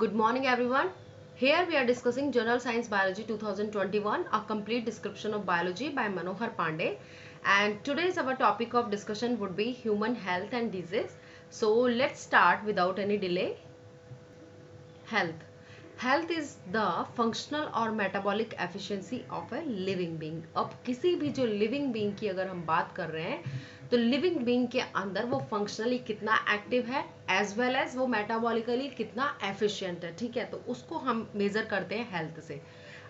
Good morning, everyone. Here we are discussing General Science Biology 2021, a complete description of biology by Manohar Pandey. And today's our topic of discussion would be human health and disease. So let's start without any delay. Health. Health is the functional और metabolic efficiency of a living being. अब किसी भी जो living being की अगर हम बात कर रहे हैं तो लिविंग बीइंग के अंदर वो फंक्शनली कितना एक्टिव है एज वेल एज वो मेटाबॉलिकली कितना एफिशिएंट है. ठीक है, तो उसको हम मेजर करते हैं हेल्थ से.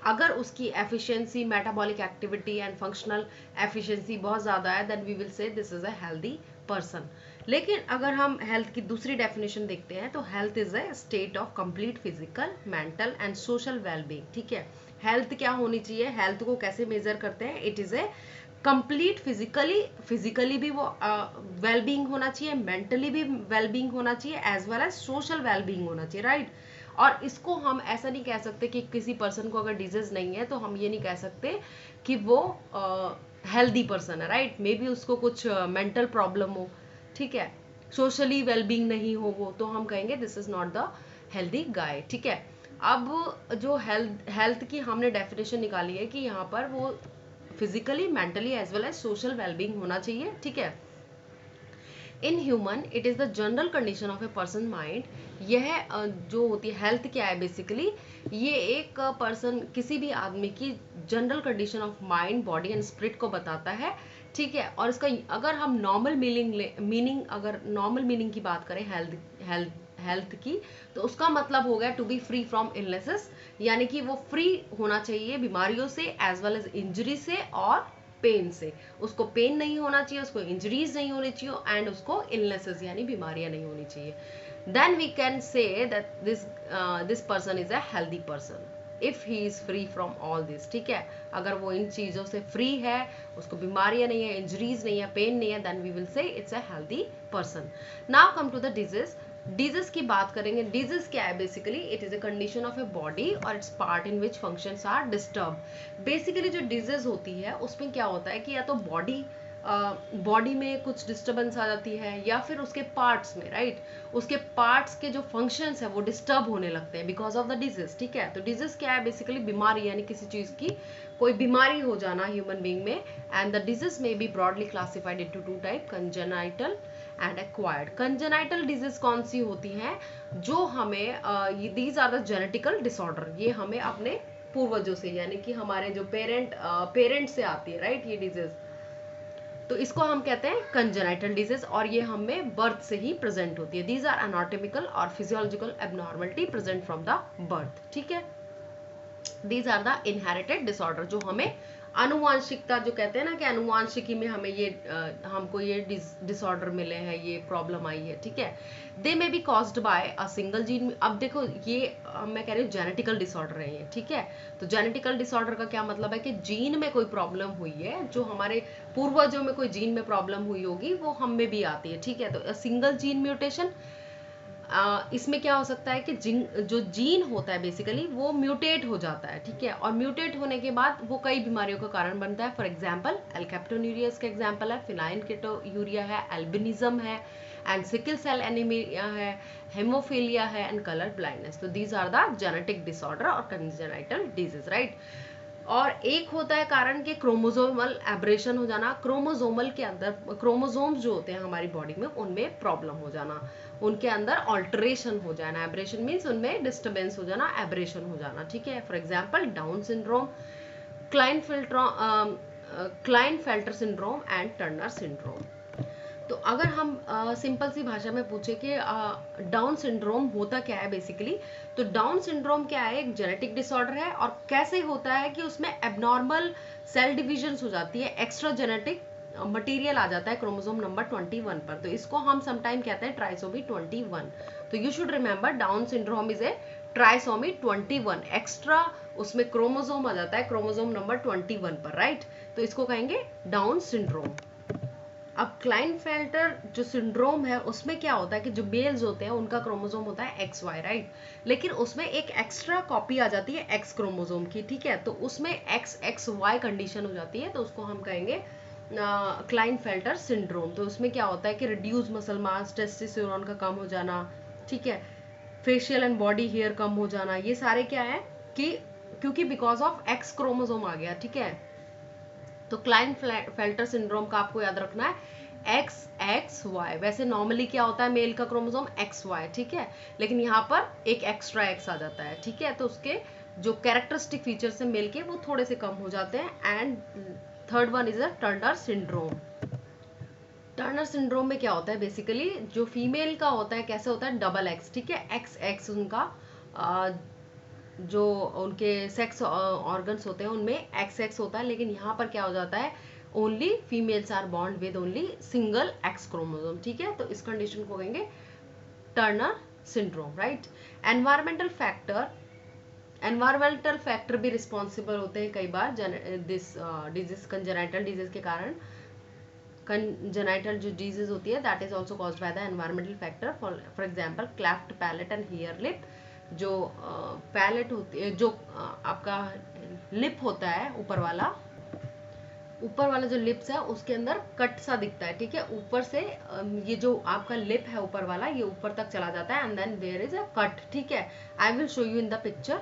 अगर उसकी efficiency, metabolic activity and functional efficiency बहुत ज़्यादा है then we will say this is a healthy person. लेकिन अगर हम हेल्थ की दूसरी डेफिनेशन देखते हैं तो health is a state of complete physical, mental and social wellbeing. ठीक है, हेल्थ क्या होनी चाहिए, हेल्थ को कैसे मेजर करते हैं, it is A complete physically भी वो वेलबींग होना चाहिए, मेंटली भी वेलबींग होना चाहिए, as well as social wellbeing होना चाहिए, राइट. और इसको हम ऐसा नहीं कह सकते कि किसी पर्सन को अगर डिजीज नहीं है तो हम ये नहीं कह सकते कि वो हेल्दी पर्सन है, राइट. मे बी उसको कुछ मेंटल प्रॉब्लम हो, ठीक है, सोशली वेलबींग नहीं हो वो, तो हम कहेंगे this is not the healthy guy. ठीक है, अब जो हेल्थ की हमने डेफिनेशन निकाली है कि यहाँ पर वो physically, mentally as well as social wellbeing होना चाहिए. ठीक है, in human it is the general condition of a person mind. यह जो होती है हेल्थ क्या है बेसिकली, ये एक पर्सन, किसी भी आदमी की general condition of mind, body and spirit को बताता है. ठीक है, और इसका अगर हम नॉर्मल मीनिंग की बात करें हेल्थ की, तो उसका मतलब हो गया to be free from illnesses, यानी कि वो फ्री होना चाहिए बीमारियों से एज वेल एज इंजरी से और पेन से. उसको पेन नहीं होना चाहिए, उसको इंजरीज नहीं होनी चाहिए एंड उसको इलनेसेस यानी बीमारियां नहीं होनी चाहिए. Then we can say that this person is a healthy person if he is free from all this. ठीक है, अगर वो इन चीजों से फ्री है, उसको बीमारियां नहीं है, इंजरीज नहीं है, पेन नहीं है, then we will say it's a healthy person. Now come to the disease. Disease की बात करेंगे. डिजीज क्या है basically, it is a condition of a body और its part in which functions are disturb. Basically जो disease होती है उसमें क्या होता है कि या तो बॉडी में कुछ डिस्टर्बेंस आ जाती है या फिर उसके पार्ट्स में, राइट, उसके पार्ट्स के जो फंक्शंस है वो डिस्टर्ब होने लगते हैं बिकॉज ऑफ द डिजीज. ठीक है, तो डिजीज क्या है बेसिकली, बीमारी यानी किसी चीज की कोई बीमारी हो जाना ह्यूमन बीइंग में. एंड द डिजीज में be broadly classified into two type, congenital and acquired. Congenital disease कौन सी होती हैं, जो हमें these are the genetical disorder, ये हमें अपने पूर्वजों से यानी कि हमारे जो पेरेंट से आती है, राइट, ये डिजीज. तो इसको हम कहते हैं कंजेनाइटल डिजीज और ये हमें बर्थ से ही प्रेजेंट होती है. दीज आर एनाटॉमिकल और physiological abnormality present from the birth. ठीक है, these are the inherited disorder, जो हमें अनुवांशिकता, जो कहते हैं ना कि अनुवांशिकी में हमें ये हमको ये डिसऑर्डर मिले हैं, ये प्रॉब्लम आई है. ठीक है, they may be caused by a single gene. अब देखो ये मैं कह रही हूँ जेनेटिकल डिसऑर्डर है ये. ठीक है, तो जेनेटिकल डिसऑर्डर का क्या मतलब है कि जीन में कोई प्रॉब्लम हुई है, जो हमारे पूर्वजों में कोई जीन में प्रॉब्लम हुई होगी वो हम में भी आती है. ठीक है, तो सिंगल जीन म्यूटेशन, इसमें क्या हो सकता है कि जो जीन होता है बेसिकली वो म्यूटेट हो जाता है. ठीक है, और म्यूटेट होने के बाद वो कई बीमारियों का कारण बनता है. फॉर एग्जांपल एल्केप्टोन्यूरिया इसका एग्जांपल है, फिनाइन कीटोयूरिया है, एल्बिनिज्म है, एंड सिकल सेल एनीमिया है, हेमोफीलिया है, एंड कलर ब्लाइंडनेस. तो these are the genetic disorder और कंजेनाइटल डिजीज, राइट. और एक होता है कारण कि क्रोमोसोमल एब्रेशन हो जाना, क्रोमोसोमल के अंदर क्रोमोसोम्स जो होते हैं हमारी बॉडी में उनमें प्रॉब्लम हो जाना, उनके अंदर ऑल्टरेशन हो जाना. एब्रेशन मीन्स उनमें डिस्टर्बेंस हो जाना, एब्रेशन हो जाना. ठीक है, for example down syndrome, Klinefelter syndrome and Turner syndrome. तो अगर हम सिंपल सी भाषा में पूछे कि डाउन सिंड्रोम होता क्या है बेसिकली, तो डाउन सिंड्रोम क्या है, एक जेनेटिक डिसऑर्डर है और कैसे होता है कि उसमें एबनॉर्मल सेल डिविजन्स हो जाती है, एक्स्ट्रा जेनेटिक मटेरियल आ जाता है क्रोमोसोम नंबर 21 पर. तो इसको हम समटाइम कहते हैं ट्राइसोमी 21. तो you should remember down syndrome is a trisomy 21, extra उसमें क्रोमोसोम आ जाता है क्रोमोसोम नंबर 21 पर, राइट. तो इसको कहेंगे डाउन सिंड्रोम. अब क्लाइनफेल्टर जो सिंड्रोम है उसमें क्या होता है कि जो मेल्स होते हैं उनका क्रोमोसोम होता है XY, राइट, लेकिन उसमें एक एक्स्ट्रा कॉपी आ जाती है X क्रोमोसोम की. ठीक है, तो उसमें XXY कंडीशन हो जाती है, तो उसको हम कहेंगे क्लाइनफेल्टर सिंड्रोम. तो उसमें क्या होता है कि रिड्यूस मसल मास, टेस्टोस्टेरोन का कम हो जाना. ठीक है, फेशियल एंड बॉडी हेयर कम हो जाना, ये सारे क्या है कि क्योंकि बिकॉज ऑफ एक्स क्रोमोसोम आ गया, ठीक है। तो क्लाइन फेल्टर सिंड्रोम का आपको याद रखना है एक्स एक्स वाई। वैसे नॉर्मली क्या होता है मेल का क्रोमोसोम एक्स वाई, ठीक है, लेकिन यहाँ पर एक एक्स्ट्रा एक्स आ जाता है, ठीक है। तो उसके जो कैरेक्टरिस्टिक फीचर्स हैं मेल के वो थोड़े से कम हो जाते हैं। And third one is a Turner syndrome. Turner syndrome में क्या होता है बेसिकली, जो फीमेल का होता है कैसे होता है डबल एक्स, ठीक है, एक्स एक्स उनका जो उनके सेक्स ऑर्गन्स होते हैं उनमें एक्स एक्स होता है, लेकिन यहाँ पर क्या हो जाता है only females are bond with only single X chromosome, ठीक है। तो इस कंडीशन को कहेंगे Turner syndrome, right. Environmental factor भी रिस्पॉन्सिबल होते हैं कई बार दिस डिजीज, कंजेनाइटल डिजीज के कारण। कंजेनाइटल जो डिजीज होती है that is also caused by the environmental factor. For example cleft palate and hare lip. जो पैलेट होती है, जो आपका लिप होता है ऊपर वाला जो लिप्स है उसके अंदर कट सा दिखता है, ठीक है, ऊपर से ये जो आपका लिप है ऊपर वाला ये ऊपर तक चला जाता है and then there is a cut, ठीक है। I will show you in the picture.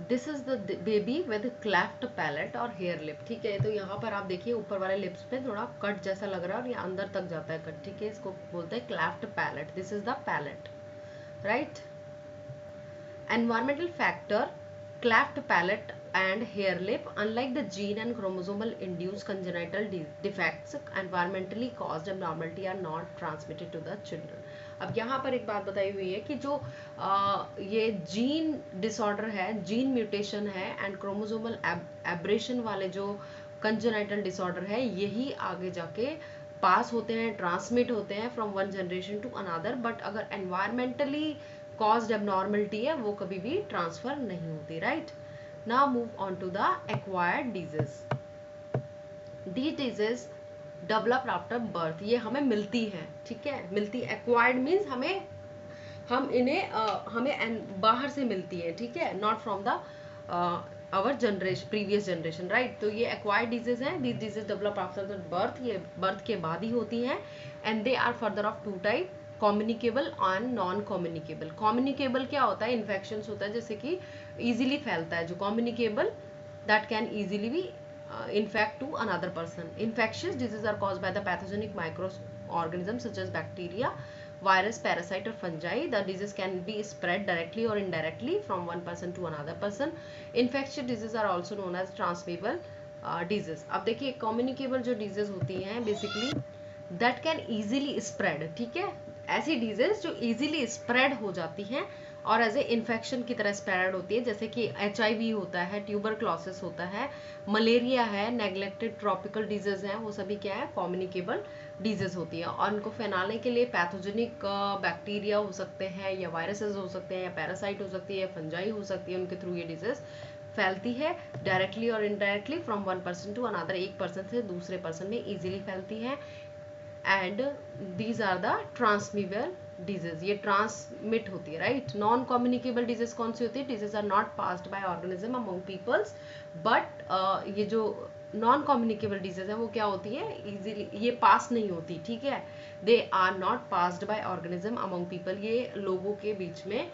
This is the baby with cleft palate और हेयर लिप, ठीक है। तो यहाँ पर आप देखिए ऊपर वाले लिप्स पे थोड़ा कट जैसा लग रहा है और ये अंदर तक जाता है कट, ठीक है, इसको बोलते हैं cleft palate. This is the palate, right. Environmental factor, cleft palate and hair lip. Unlike the gene and chromosomal induced congenital defects, environmentally caused abnormality are not transmitted to the children. अब यहाँ पर एक बात बताई हुई है कि जो ये जीन डिसऑर्डर है, जीन म्यूटेशन है एंड क्रोमोसोमल एब्रेशन वाले जो कंजेनाइटल डिसऑर्डर है यही आगे जाके पास होते हैं, ट्रांसमिट होते हैं from one generation to another. But अगर एनवायरमेंटली कॉज्ड एबनॉर्मलिटी है वो कभी भी ट्रांसफर नहीं होती, right. Now move on to the acquired disease. The disease develop after birth, ये हमें मिलती है, ठीक है, मिलती। एक्वायर्ड मीन्स हम इन्हें हमें बाहर से मिलती है, ठीक है, not from the our generation, previous generation, right. तो ये एक्वायर्ड डिजीज हैं। These disease develop after the birth, ये बर्थ के बाद ही होती हैं। And they are further of two type, communicable and non communicable. Communicable क्या होता है, इन्फेक्शन होता है जैसे कि इजीली फैलता है। जो communicable that can easily B infect to another person. Infectious diseases are caused by the pathogenic microorganisms such as bacteria, virus, parasite or fungi. The disease can be spread directly or indirectly from one person to another person. Infectious diseases are also known as transmissible disease. अब देखिए communicable जो disease होती हैं basically that can easily spread, ठीक है, ऐसी disease जो easily spread हो जाती हैं और एज ए इन्फेक्शन की तरह स्प्रेड होती है, जैसे कि HIV होता है, ट्यूबरक्लोसिस होता है, मलेरिया है, नेग्लेक्टेड ट्रॉपिकल डिजीज हैं, वो सभी क्या है कम्युनिकेबल डिजीज होती है। और उनको फैलाने के लिए पैथोजेनिक बैक्टीरिया हो सकते हैं या वायरसेस हो सकते हैं या पैरासाइट हो सकती है या फंजाई हो सकती है, उनके थ्रू ये डिजीज फैलती है डायरेक्टली और indirectly from one person to another, एक पर्सन से दूसरे पर्सन में इजीली फैलती है। And these are the transmissible disease, ये ट्रांसमिट होती है, राइट। नॉन कम्युनिकेबल डिजीज कौन सी होती है, disease are not passed by organism among peoples, but ये जो नॉन कम्युनिकेबल डिजीज है वो क्या होती है, इजीली ये पास नहीं होती, ठीक है, they are not passed by organism among people, ये लोगों के बीच में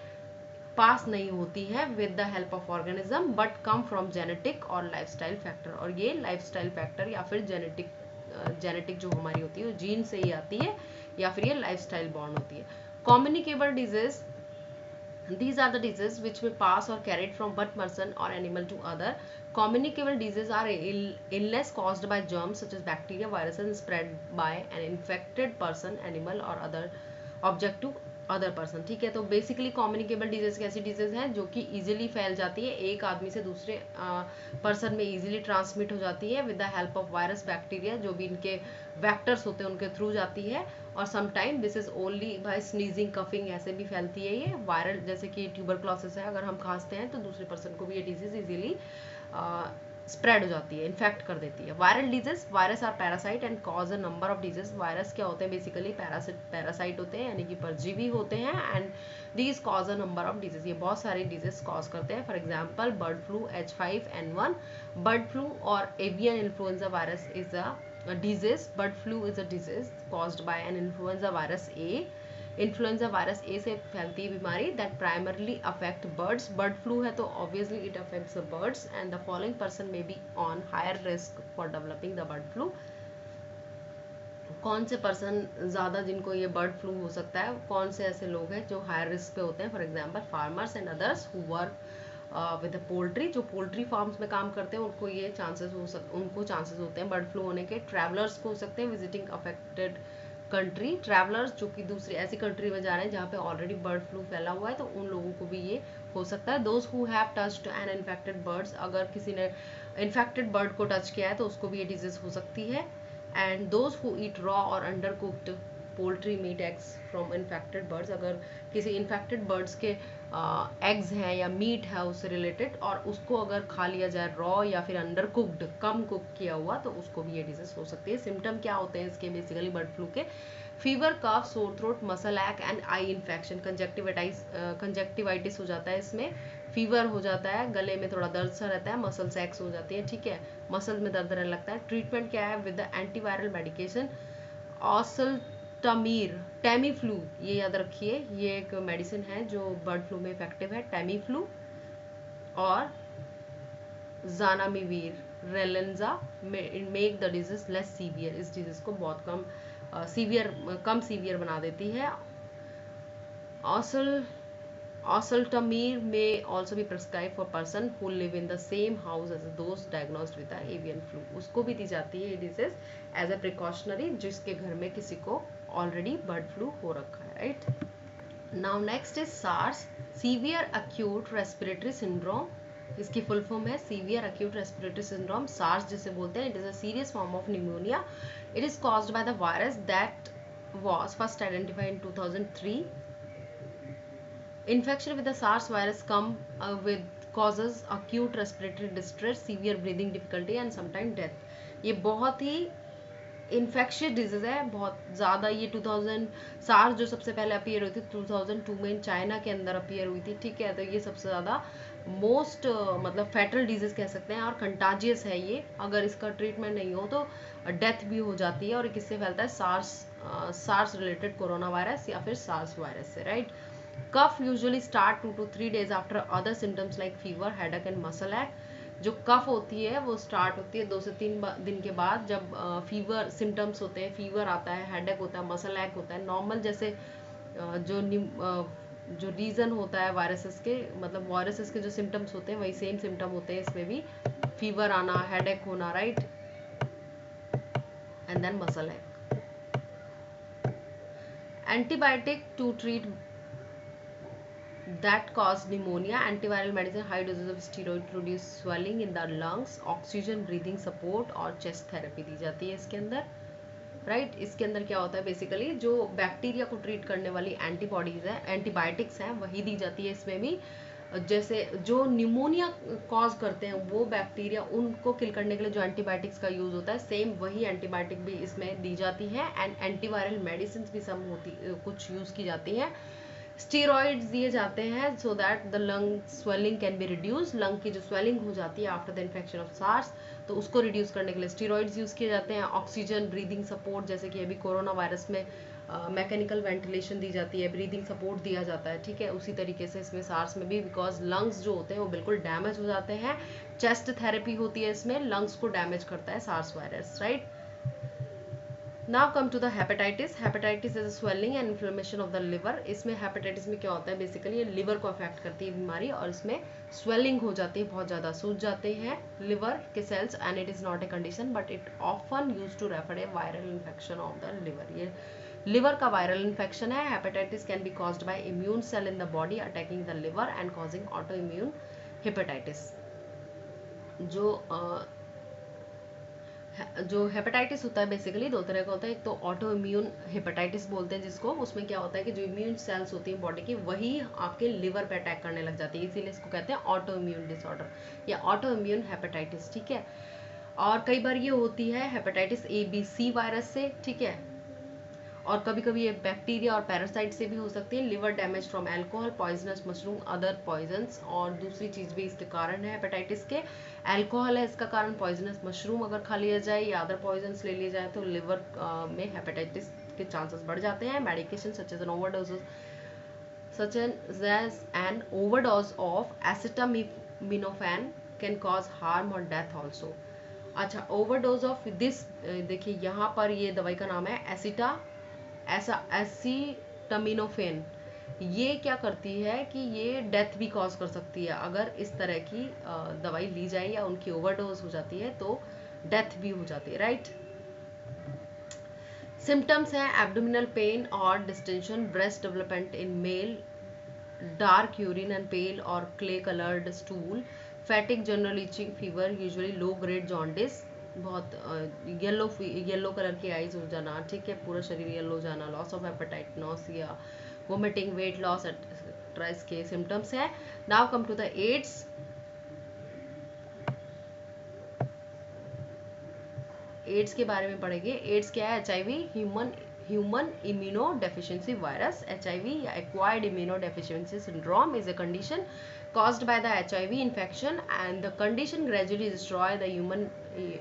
पास नहीं होती है with the help of organism, but come from genetic और लाइफस्टाइल फैक्टर, और ये लाइफस्टाइल फैक्टर या फिर जेनेटिक जो हमारी होती है वो जीन से ही आती है या फिर ये लाइफस्टाइल बॉन्ड होती है। Communicable disease, these are the diseases which may pass or carried from one person or animal to other. Communicable diseases are illness caused by germs such as bacteria, viruses and spread by an infected person, animal or other object to other person, ठीक है। तो basically communicable disease कैसी disease हैं जो कि easily फैल जाती है, एक आदमी से दूसरे पर्सन में इजीली ट्रांसमिट हो जाती है with the help of virus, bacteria, जो भी इनके वेक्टर्स होते हैं उनके थ्रू जाती है। और sometime this is only by sneezing, coughing, ऐसे भी फैलती है ये। वायरल जैसे कि ट्यूबरक्लोसिस है, अगर हम खांसते हैं तो दूसरे पर्सन को भी ये डिजीज इजीली स्प्रेड हो जाती है, इन्फेक्ट कर देती है। Viral disease, virus are parasite and cause a number of disease. Virus क्या होते हैं बेसिकली पैरासाइट होते हैं यानी कि परजीवी होते हैं and these cause a number of disease, ये बहुत सारे डिजीज कॉज करते हैं। For example bird flu H5N1, bird flu और avian influenza virus is a disease. Bird flu is a disease caused by an influenza virus A. Influenza virus A से फैलती है बीमारी that primarily affect birds. Bird flu है तो obviously it affects the birds and the following person may be on higher risk for developing the bird flu. कौन से person ज़्यादा जिनको ये बर्ड फ्लू हो सकता है, कौन से ऐसे लोग हैं जो हायर रिस्क पे होते हैं? For example farmers and others who work with poultry, जो पोल्ट्री फार्म्स में काम करते हैं उनको ये उनको चांसेस होते हैं बर्ड फ्लू होने के। ट्रैवलर्स को हो सकते हैं विजिटिंग अफेक्टेड कंट्री, ट्रैवलर्स जो कि दूसरी ऐसी कंट्री में जा रहे हैं जहाँ पे ऑलरेडी बर्ड फ्लू फैला हुआ है, तो उन लोगों को भी ये हो सकता है। Those who have touched an infected birds, अगर किसी ने इन्फेक्टेड बर्ड को टच किया है तो उसको भी ये डिजीज हो सकती है। And those who eat raw और under cooked poultry meat eggs from infected birds, अगर किसी इन्फेक्टेड बर्ड्स के एग्स हैं या मीट है उससे रिलेटेड और उसको अगर खा लिया जाए रॉ या फिर अंडर कुक्ड, कम कुक किया हुआ, तो उसको भी ये डिजीज हो सकती है। सिम्टम क्या होते हैं इसके बेसिकली बर्ड फ्लू के? फीवर, कफ, सोर थ्रोट, मसल एक एंड आई इन्फेक्शन, कंजक्टिवाइटिस हो जाता है इसमें, फीवर हो जाता है, गले में थोड़ा दर्द सा रहता है, मसल सैक्स हो जाती है, ठीक है, मसल में दर्द रहने लगता है। ट्रीटमेंट क्या है? With the antiviral medication oseltamivir, Tamiflu, ये याद रखिए, ये एक मेडिसिन है जो बर्ड फ्लू में इफेक्टिव है, टेमीफ्लू और zanamivir, Relenza make the disease less severe, इस डिजीज को बहुत कम सीवियर बना देती है। Oseltamivir may also be prescribed for person who live in the same house as those diagnosed with the avian flu, उसको भी दी जाती है ये डिजीज एज ए प्रिकॉशनरी जिसके घर में किसी को ऑलरेडी बर्ड फ्लू हो रखा है, right. Now next is SARS, severe acute respiratory syndrome, इसकी फुल फॉर्म है severe acute respiratory syndrome, SARS जिसे बोलते हैं। It is a serious form of pneumonia, it is caused by the virus that was first identified in 2003. Infection with the SARS virus causes acute respiratory distress, severe breathing difficulty and sometimes death. ये बहुत ही infectious disease है, बहुत ज़्यादा। ये 2000 SARS जो सबसे पहले appear हुई थी 2002 में चाइना के अंदर अपीयर हुई थी, ठीक है, तो ये सबसे ज़्यादा मोस्ट मतलब फैटल डिजीज कह सकते हैं और कंटाजियस है ये, अगर इसका ट्रीटमेंट नहीं हो तो डेथ भी हो जाती है। और किससे फैलता है? सार्स रिलेटेड कोरोना वायरस या फिर सार्स वायरस से, right. Cough usually start 2 to 3 days after other symptoms like fever, headache and muscle ache. जो कफ होती है वो स्टार्ट होती है 2 से 3 दिन के बाद, जब फीवर सिम्टम्स होते हैं, फीवर आता है, हेडेक होता है, मसल एक होता है, नॉर्मल जैसे जो रीजन होता है वायरसेस के, मतलब वायरसेस के जो सिम्टम्स होते हैं वही सेम सिम्टम होते हैं इसमें भी, फीवर आना, हेडेक होना, right, and then muscle ache. Antibiotic to treat that cause pneumonia, antiviral medicine, high doses of steroid produce swelling in the lungs, oxygen breathing support और chest therapy दी जाती है इसके अंदर, राइट। इसके अंदर क्या होता है बेसिकली, जो बैक्टीरिया को ट्रीट करने वाली एंटीबॉडीज है, एंटीबायोटिक्स हैं, वही दी जाती है इसमें भी। जैसे जो न्यूमोनिया कॉज करते हैं वो बैक्टीरिया, उनको किल करने के लिए जो एंटीबायोटिक्स का यूज होता है, सेम वही एंटीबायोटिक भी इसमें दी जाती है। एंड एंटीवायरल मेडिसिन भी कुछ यूज की जाती हैं। स्टीरॉइड्स दिए जाते हैं so that the lung swelling can be reduce, lung की जो स्वेलिंग हो जाती है after the infection of SARS, तो उसको रिड्यूस करने के लिए स्टीरॉइड्स यूज किए जाते हैं। ऑक्सीजन ब्रीदिंग सपोर्ट, जैसे कि अभी कोरोना वायरस में मैकेनिकल वेंटिलेशन दी जाती है, ब्रीदिंग सपोर्ट दिया जाता है, ठीक है, उसी तरीके से इसमें सार्स में भी, बिकॉज लंग्स जो होते हैं वो बिल्कुल डैमेज हो जाते हैं, चेस्ट थेरेपी होती है इसमें, लंग्स को डैमेज करता है SARS virus, right. Now come to the hepatitis. Hepatitis is swelling and inflammation of the liver. इसमें हेपेटाइटिस में क्या होता है बेसिकली, ये लिवर को अफेक्ट करती है बीमारी और इसमें स्वेलिंग हो जाती है, बहुत ज़्यादा सूज जाते हैं लिवर के cells, and it is not a condition but it often use to refer a viral infection of the liver. ये लिवर का वायरल इन्फेक्शन है। Hepatitis can be caused by immune cell in the body attacking the liver and causing autoimmune hepatitis. जो hepatitis होता है basically दो तरह का होता है, एक तो ऑटो इम्यून हेपेटाइटिस बोलते हैं जिसको, उसमें क्या होता है कि जो इम्यून सेल्स होती हैं बॉडी की वही आपके लिवर पे अटैक करने लग जाती है, इसीलिए इसको कहते हैं ऑटो इम्यून डिसऑर्डर या ऑटो इम्यून हेपेटाइटिस, ठीक है। और कई बार ये होती है हेपेटाइटिस ABC वायरस से, ठीक है, और कभी कभी ये बैक्टीरिया और पैरासाइट से भी हो सकती है। Liver damage from alcohol, poisonous mushroom, other poisons, और दूसरी चीज भी इसके कारण है हेपेटाइटिस के, अल्कोहल है इसका कारण, पॉइजनस मशरूम अगर खा लिया जाए या अदर पॉइजन्स ले लिए जाए तो लिवर में हेपेटाइटिस के चांसेस बढ़ जाते हैं। Medication such as an overdose of acetaminophen can cause harm or death also। अच्छा, ओवरडोज ऑफ दिस, देखिए यहाँ पर ये दवाई का नाम है एसिटामिनोफेन। ये क्या करती है कि ये डेथ भी कॉज कर सकती है। अगर इस तरह की दवाई ली जाए या उनकी ओवरडोज हो जाती है तो डेथ भी हो जाती है, राइट। सिम्टम्स हैं एब्डोमिनल पेन और distension, breast development in male, dark urine and pale और clay coloured stool, fatigue, general itching, fever, usually low grade jaundice, बहुत येलो कलर की आईज हो जाना, ठीक है, पूरा शरीर येलो हो जाना, loss of appetite, nausea, vomiting, weight loss etcetera इसके सिम्टम्स है। Now come to the AIDS. AIDS के बारे में पढ़ेंगे। एड्स क्या है? HIV, human immunodeficiency virus. HIV या acquired immunodeficiency syndrome is a condition caused by the HIV infection and the condition gradually destroy the human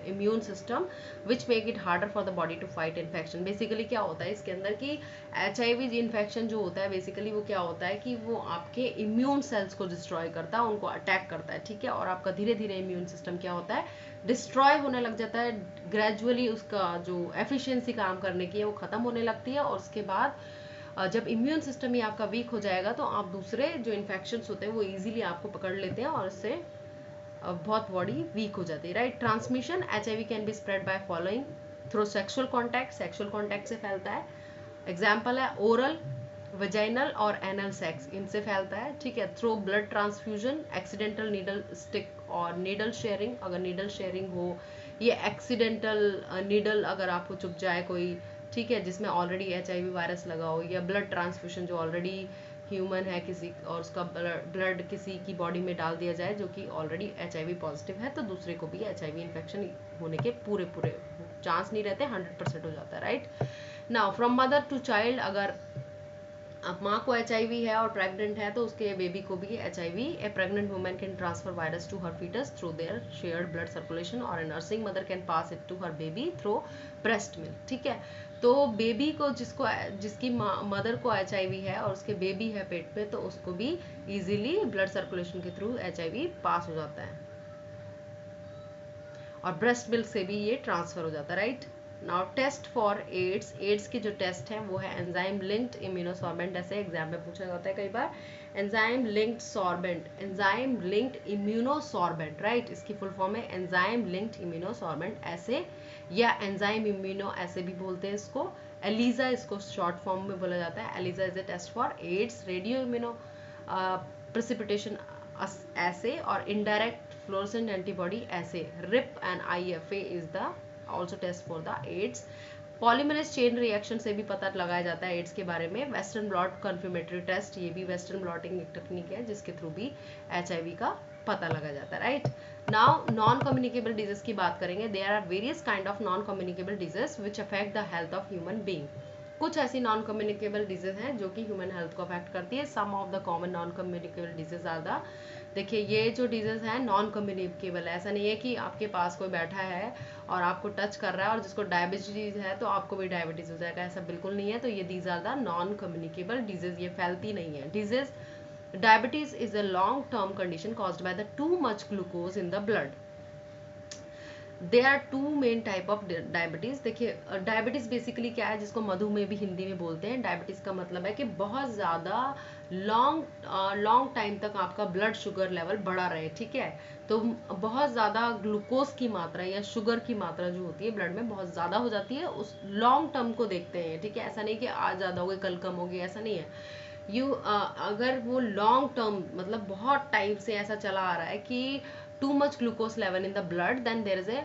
immune system which make it harder for the body to fight infection। Basically क्या होता है इसके अंदर कि HIV infection जो होता है basically वो क्या होता है कि वो आपके इम्यून सेल्स को डिस्ट्रॉय करता है, उनको अटैक करता है, ठीक है, और आपका धीरे धीरे इम्यून सिस्टम क्या होता है, डिस्ट्रॉय होने लग जाता है। ग्रेजुअली उसका जो एफिशिएंसी काम करने की है वो खत्म होने लगती है और उसके बाद जब इम्यून सिस्टम ही आपका वीक हो जाएगा तो आप दूसरे जो इन्फेक्शंस होते हैं वो इजीली आपको पकड़ लेते हैं और इससे बहुत बॉडी वीक हो जाती है, right. Transmission, HIV can be spread by following through sexual contact से फैलता है। एग्जाम्पल है ओरल, वजाइनल और एनल सेक्स, इनसे फैलता है, ठीक है। Through blood transfusion, accidental needle stick और नीडल शेयरिंग, अगर नीडल शेयरिंग हो, ये एक्सीडेंटल नीडल अगर आपको चुभ जाए कोई, ठीक है, जिसमें ऑलरेडी एचआईवी वायरस लगा हो, या ब्लड ट्रांसफ्यूजन जो ऑलरेडी ह्यूमन है किसी और उसका ब्लड किसी की बॉडी में डाल दिया जाए जो कि ऑलरेडी एचआईवी पॉजिटिव है, तो दूसरे को भी एचआईवी इन्फेक्शन होने के पूरे चांस नहीं रहते, 100% हो जाता है, right. Now from mother to child, अगर अब माँ को एचआईवी है और प्रेग्नेंट है तो उसके बेबी को भी HIV, a pregnant woman can transfer virus to her foetus through their shared blood circulation और a nursing mother can pass it to her baby through breast milk, ठीक है। तो बेबी को जिसकी मदर को एचआईवी है और उसके बेबी है पेट में तो उसको भी इजीली ब्लड सर्कुलेशन के थ्रू एचआईवी पास हो जाता है और ब्रेस्ट मिल्क से भी ये ट्रांसफर हो जाता है, right. Now test for AIDS, AIDS के जो टेस्ट हैं वो है enzyme linked immunosorbent, assay exam में पूछा जाता है कई बार, एंजाइम लिंक्ड इम्यूनोसॉर्बेंट, राइट, इसकी फुल फॉर्म है एंजाइम लिंक्ड इम्यूनोसॉर्बेंट ऐसे, या एंजाइम इम्यूनो ऐसे भी बोलते हैं इसको। एलिजा इसको शॉर्ट फॉर्म में बोला जाता है, ELISA is a test for AIDS. Radio immuno precipitation assay, और indirect fluorescent antibody assay. RIP and IFA is the also test for the AIDS. Polymerase chain reaction से भी पता लगाया जाता है एड्स के बारे में। वेस्टर्न ब्लॉट कन्फर्मेटरी टेस्ट, ये भी वेस्टर्न ब्लॉटिंग एक टेक्निक है जिसके थ्रू भी एचआईवी का पता लगा जाता है, right. Now non communicable disease की बात करेंगे। There are various kind of non communicable disease which affect the health of human being. कुछ ऐसी नॉन कम्युनिकेबल डिजीज हैं जो कि ह्यूमन हेल्थ को अफेक्ट करती है। Some of the common non communicable disease are the, देखिए ये जो डिजीज है नॉन कम्युनिकेबल है, ऐसा नहीं है कि आपके पास कोई बैठा है और आपको टच कर रहा है और जिसको डायबिटीज है तो आपको भी डायबिटीज हो जाएगा, ऐसा बिल्कुल नहीं है। तो ये these are the non communicable disease, ये फैलती नहीं है। Disease diabetes is a long term condition caused by the too much glucose in the blood. There are two main type of diabetes. देखिए डायबिटीज बेसिकली क्या है, जिसको मधुमेह भी हिंदी में बोलते हैं। डायबिटीज का मतलब है कि बहुत ज्यादा लॉन्ग टाइम तक आपका ब्लड शुगर लेवल बढ़ा रहे, ठीक है। तो बहुत ज्यादा ग्लूकोज की मात्रा या शुगर की मात्रा जो होती है ब्लड में बहुत ज्यादा हो जाती है, उस लॉन्ग टर्म को देखते हैं, ठीक है। ऐसा नहीं कि आज ज्यादा हो गई कल कम हो गई, ऐसा नहीं है। अगर वो लॉन्ग टर्म मतलब बहुत टाइम से ऐसा चला आ रहा है कि too much glucose level in the blood, then there is a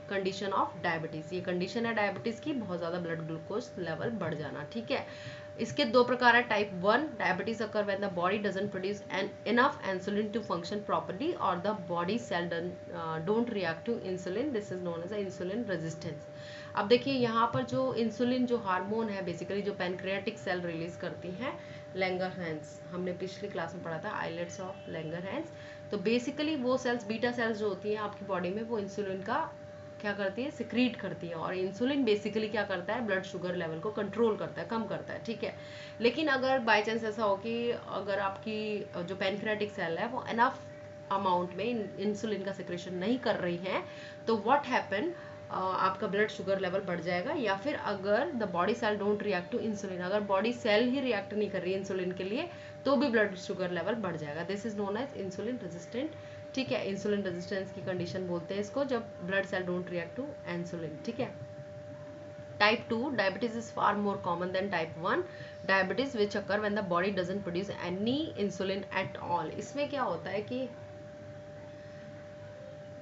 condition of diabetes. ये कंडीशन है डायबिटीज की, बहुत ज्यादा ब्लड ग्लूकोज लेवल बढ़ जाना, ठीक है। इसके दो प्रकार है। Type 1 diabetes occur when the body doesn't produce enough insulin to function properly और the body cell don't react to insulin, this is known as insulin resistance. अब देखिए यहाँ पर जो इंसुलिन जो हार्मोन है बेसिकली जो पैनक्रियाटिक सेल रिलीज करती हैं, लैंगरहैंस, हमने पिछली क्लास में पढ़ा था आइलेट्स ऑफ लैंगरहैंस। तो बेसिकली वो सेल्स बीटा सेल्स जो होती हैं आपकी बॉडी में वो इंसुलिन का क्या करती है, सिक्रीट करती है। और इंसुलिन बेसिकली क्या करता है, ब्लड शुगर लेवल को कंट्रोल करता है, कम करता है, ठीक है। लेकिन अगर बाय चांस ऐसा हो कि अगर आपकी जो पैनक्रियाटिक सेल है वो इनफ अमाउंट में इंसुलिन का सिक्रेशन नहीं कर रही है, तो व्हाट हैपन, आपका ब्लड शुगर लेवल बढ़ जाएगा। या फिर अगर the body cell don't react to insulin, अगर बॉडी सेल ही रिएक्ट नहीं कर रही है इंसुलिन के लिए, तो भी ब्लड शुगर लेवल बढ़ जाएगा। This is known as insulin resistant, ठीक है। इंसुलिन रेजिस्टेंस की कंडीशन बोलते हैं इसको, जब blood cell don't react to insulin, ठीक है। Type 2 diabetes is far more common than type 1 diabetes, which occur when the body doesn't produce any insulin at all. इसमें क्या होता है कि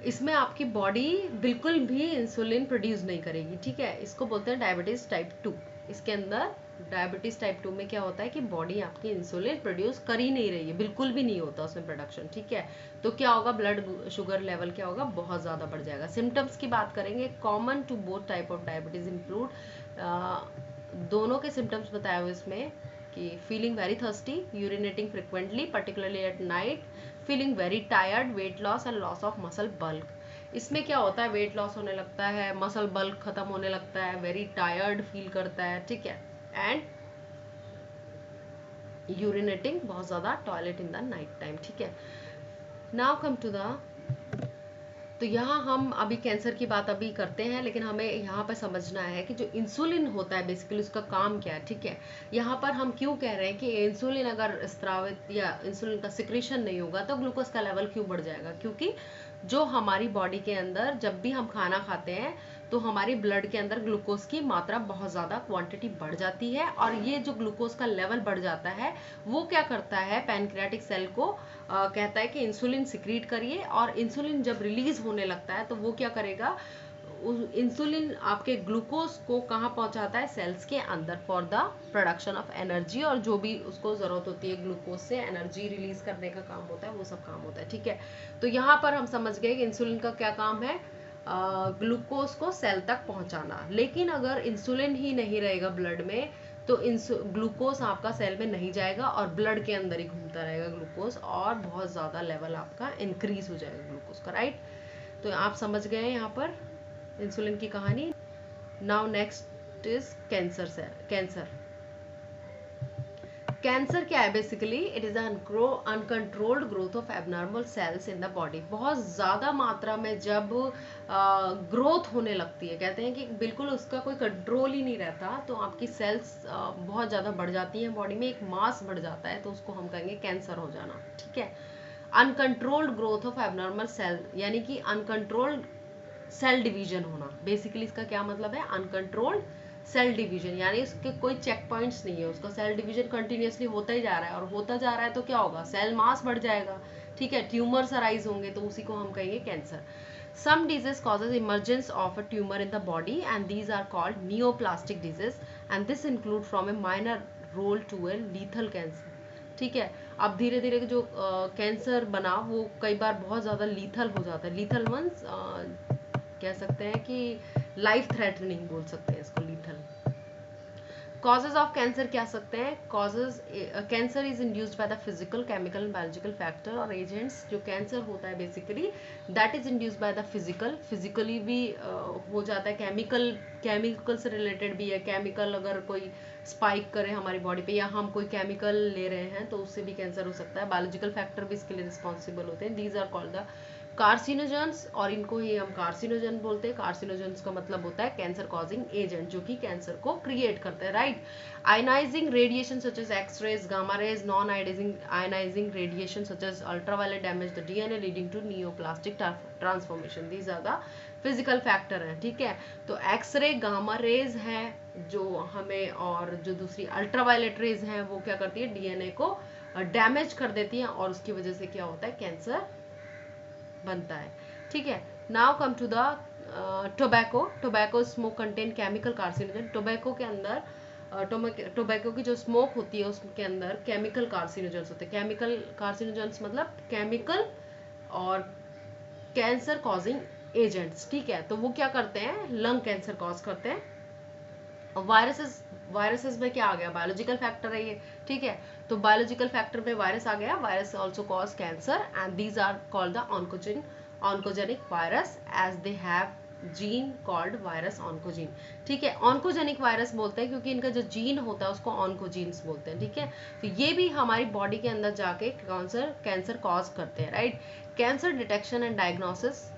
इसमें आपकी बॉडी बिल्कुल भी इंसुलिन प्रोड्यूस नहीं करेगी, ठीक है। इसको बोलते हैं डायबिटीज टाइप 2। इसके अंदर डायबिटीज टाइप 2 में क्या होता है कि बॉडी आपकी इंसुलिन प्रोड्यूस कर ही नहीं रही है, बिल्कुल भी नहीं होता उसमें प्रोडक्शन, ठीक है। तो क्या होगा, ब्लड शुगर लेवल क्या होगा, बहुत ज़्यादा बढ़ जाएगा। सिम्टम्स की बात करेंगे, common to both type of diabetes include, दोनों के सिम्टम्स बताए हुए इसमें कि feeling very thirsty, urinating frequently particularly at night, feeling very tired, weight loss and loss of muscle bulk. इसमें क्या होता है, वेट लॉस होने लगता है, मसल बल्क खत्म होने लगता है, वेरी टायर्ड फील करता है, ठीक है, एंड यूरिनेटिंग बहुत ज्यादा, toilet in the night time, ठीक है। नाउ कम टू द, तो यहाँ हम अभी कैंसर की बात अभी करते हैं, लेकिन हमें यहाँ पर समझना है कि जो इंसुलिन होता है बेसिकली उसका काम क्या है, ठीक है। यहाँ पर हम क्यों कह रहे हैं कि इंसुलिन अगर स्त्रावित या इंसुलिन का सिक्रेशन नहीं होगा तो ग्लूकोज का लेवल क्यों बढ़ जाएगा, क्योंकि जो हमारी बॉडी के अंदर जब भी हम खाना खाते हैं तो हमारी ब्लड के अंदर ग्लूकोज की मात्रा बहुत ज़्यादा क्वांटिटी बढ़ जाती है, और ये जो ग्लूकोज का लेवल बढ़ जाता है वो क्या करता है, पैनक्रियाटिक सेल को कहता है कि इंसुलिन सिक्रीट करिए। और इंसुलिन जब रिलीज होने लगता है तो वो क्या करेगा, इंसुलिन आपके ग्लूकोज को कहाँ पहुंचाता है, सेल्स के अंदर, for the production of energy, और जो भी उसको जरूरत होती है ग्लूकोज से एनर्जी रिलीज करने का काम होता है, वो सब काम होता है, ठीक है। तो यहाँ पर हम समझ गए कि इंसुलिन का क्या काम है, ग्लूकोज को सेल तक पहुंचाना। लेकिन अगर इंसुलिन ही नहीं रहेगा ब्लड में तो ग्लूकोज आपका सेल में नहीं जाएगा और ब्लड के अंदर ही घूमता रहेगा ग्लूकोज, और बहुत ज्यादा लेवल आपका इंक्रीज हो जाएगा ग्लूकोज का, राइट। तो आप समझ गए यहाँ पर इंसुलिन की कहानी। Now next is cancer. Cancer क्या है basically, it is uncontrolled growth of abnormal cells in the body. बहुत ज्यादा मात्रा में जब ग्रोथ होने लगती है, कहते हैं कि बिल्कुल उसका कोई कंट्रोल ही नहीं रहता, तो आपकी सेल्स बहुत ज्यादा बढ़ जाती हैं बॉडी में, एक मास बढ़ जाता है, तो उसको हम कहेंगे कैंसर हो जाना, ठीक है। Uncontrolled growth of abnormal cell, यानी कि अनकंट्रोल्ड सेल डिवीजन होना। बेसिकली इसका क्या मतलब है, अनकंट्रोल्ड सेल डिवीजन, यानी उसके कोई चेक पॉइंट्स नहीं है, उसका सेल डिवीजन कंटिन्यूअसली होता ही जा रहा है, और होता जा रहा है तो क्या होगा, सेल मास बढ़ जाएगा, ठीक है, ट्यूमर्स अराइज होंगे, तो उसी को हम कहेंगे cancer. Some disease causes emergence of a tumor in the body and these are called neoplastic disease and this include from a minor role to a lethal cancer, ठीक है। अब धीरे धीरे जो कैंसर बना वो कई बार बहुत ज़्यादा लीथल हो जाता है। लीथल मीन्स कह सकते हैं कि लाइफ थ्रेटनिंग बोल सकते हैं इसको, लीथल। कॉजेज ऑफ कैंसर क्या सकते हैं, causes, cancer is induced by the physical, chemical, biological factor और एजेंट्स। जो कैंसर होता है basically that is induced by the physical, physically भी हो जाता है, केमिकल से रिलेटेड भी है। केमिकल अगर कोई स्पाइक करे हमारी बॉडी पे या हम कोई केमिकल ले रहे हैं तो उससे भी कैंसर हो सकता है। बायोलॉजिकल फैक्टर भी इसके लिए रिस्पॉन्सिबल होते हैं, these are called the carcinogens, और इनको ही हम कार्सिनोजन बोलते हैं। कार्सिनोजेंस का मतलब होता है कैंसर कॉजिंग एजेंट, जो कि कैंसर को क्रिएट करते हैं, right. Ionising radiation such as X rays, gamma rays, non ionising radiation such as ultraviolet damage the DNA leading to neoplastic transformation, these are the physical factor हैं, ठीक है। तो x ray, gamma rays हैं जो हमें, और जो दूसरी अल्ट्रावायलेट रेज हैं वो क्या करती है, डीएनए को डैमेज कर देती हैं, और उसकी वजह से क्या होता है, कैंसर बनता है, ठीक है। Now come to the tobacco smoke contain chemical carcinogen. Tobacco के अंदर टोबैको की जो स्मोक होती है उसके अंदर केमिकल कार्सिनोजेंस होते हैं। केमिकल कार्सिनोजेंस मतलब केमिकल और कैंसर कॉजिंग एजेंट्स, ठीक है। तो वो क्या करते हैं, लंग कैंसर कॉज करते हैं। वायरसेस में क्या आ गया, बायोलॉजिकल फैक्टर है ये, ठीक है। तो बायोलॉजिकल फैक्टर में वायरस आ गया, virus also cause cancer and these are called the oncogenic virus as they have gene called virus oncogene. ठीक है, ऑन्कोजेनिक वायरस बोलते हैं क्योंकि इनका जो जीन होता है उसको ऑन्कोजीन्स बोलते हैं। ठीक है, तो ये भी हमारी बॉडी के अंदर जाके कैंसर कॉज करते हैं, right. Cancer detection and diagnosis,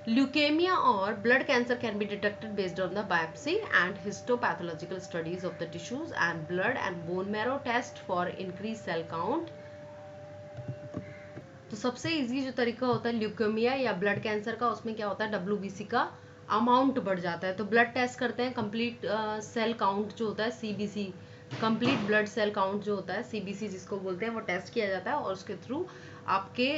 leukaemia और blood cancer can be detected based on the biopsy and histopathological studies of the tissues and blood and bone marrow test for increase cell count. तो सबसे easy जो तरीका होता है leukaemia या blood cancer का, उसमें क्या होता है, डब्ल्यूबीसी का अमाउंट बढ़ जाता है। तो ब्लड टेस्ट करते हैं, कंप्लीट सेल काउंट जो होता है CBC, complete blood cell count जो होता है सीबीसी जिसको बोलते हैं, वो टेस्ट किया जाता है और उसके थ्रू आपके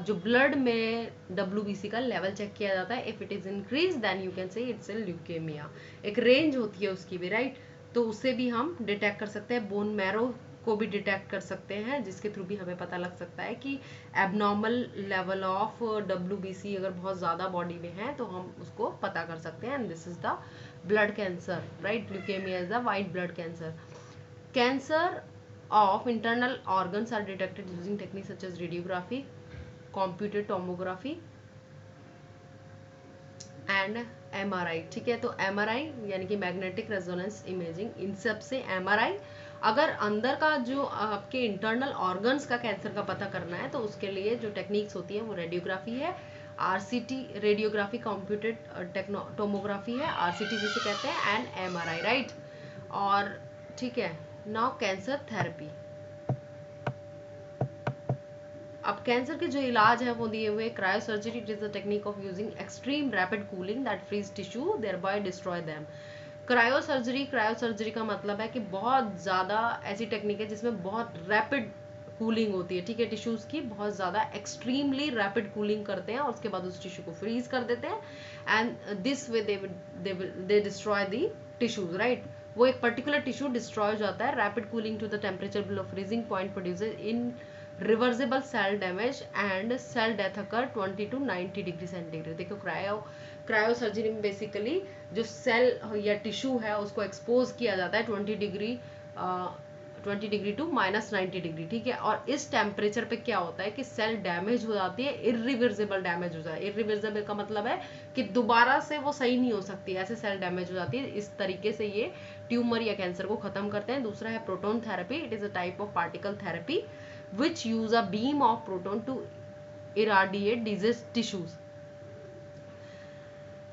जो ब्लड में डब्ल्यूबीसी का लेवल चेक किया जाता है। If it is increase then you can say it's a leukaemia. एक रेंज होती है उसकी भी, राइट। तो उससे भी हम डिटेक्ट कर सकते हैं, बोन मैरो को भी डिटेक्ट कर सकते हैं, जिसके थ्रू भी हमें पता लग सकता है कि एबनॉर्मल लेवल ऑफ डब्ल्यूबीसी अगर बहुत ज़्यादा बॉडी में है तो हम उसको पता कर सकते हैं। And this is the blood cancer, right. Leukaemia is the white blood cancer. Cancer of internal organs are detected using techniques such as radiography, computed tomography and MRI। ठीक है, तो MRI यानी कि मैग्नेटिक रेजोनेंस इमेजिंग, इन सब से MRI, अगर अंदर का जो आपके इंटरनल ऑर्गन्स का कैंसर का पता करना है तो उसके लिए जो टेक्निक्स होती है वो रेडियोग्राफी है, RCT रेडियोग्राफी, कंप्यूटेड टोमोग्राफी है, RCT जिसे कहते हैं, एंड MRI, राइट। और ठीक है, नाउ कैंसर थेरेपी। अब कैंसर के जो इलाज है वो दिए हुए cryosurgery, it is the technique of using extreme rapid cooling that freeze tissue thereby destroy them. Cryosurgery का मतलब है कि बहुत ज़्यादा ऐसी टेक्निक है जिसमें बहुत रैपिड कूलिंग होती है। ठीक है, टिश्यूज की बहुत ज़्यादा एक्सट्रीमली रैपिड कूलिंग करते हैं और उसके बाद उस टिश्यू को फ्रीज कर देते हैं and this way they destroy the tissues, right. वो एक पर्टिकुलर टिश्यू डिस्ट्रॉय हो जाता है। Rapid cooling to the temperature below freezing point produces irreversible cell damage and cell death occur 20 to 90 degree centigrade. देखो cryosurgery में basically जो cell या tissue है उसको एक्सपोज किया जाता है 20 डिग्री टू -90 डिग्री। ठीक है, और इस टेम्परेचर पे क्या होता है कि सेल डैमेज हो जाती है, इरिवर्सिबल डैमेज हो जाता है। इरिवर्सिबल का मतलब है कि दोबारा से वो सही नहीं हो सकती, ऐसे सेल डैमेज हो जाती है। इस तरीके से ये ट्यूमर या कैंसर को खत्म करते हैं। दूसरा है proton therapy, it is a type of particle therapy which use a beam of proton to irradiate diseased tissues।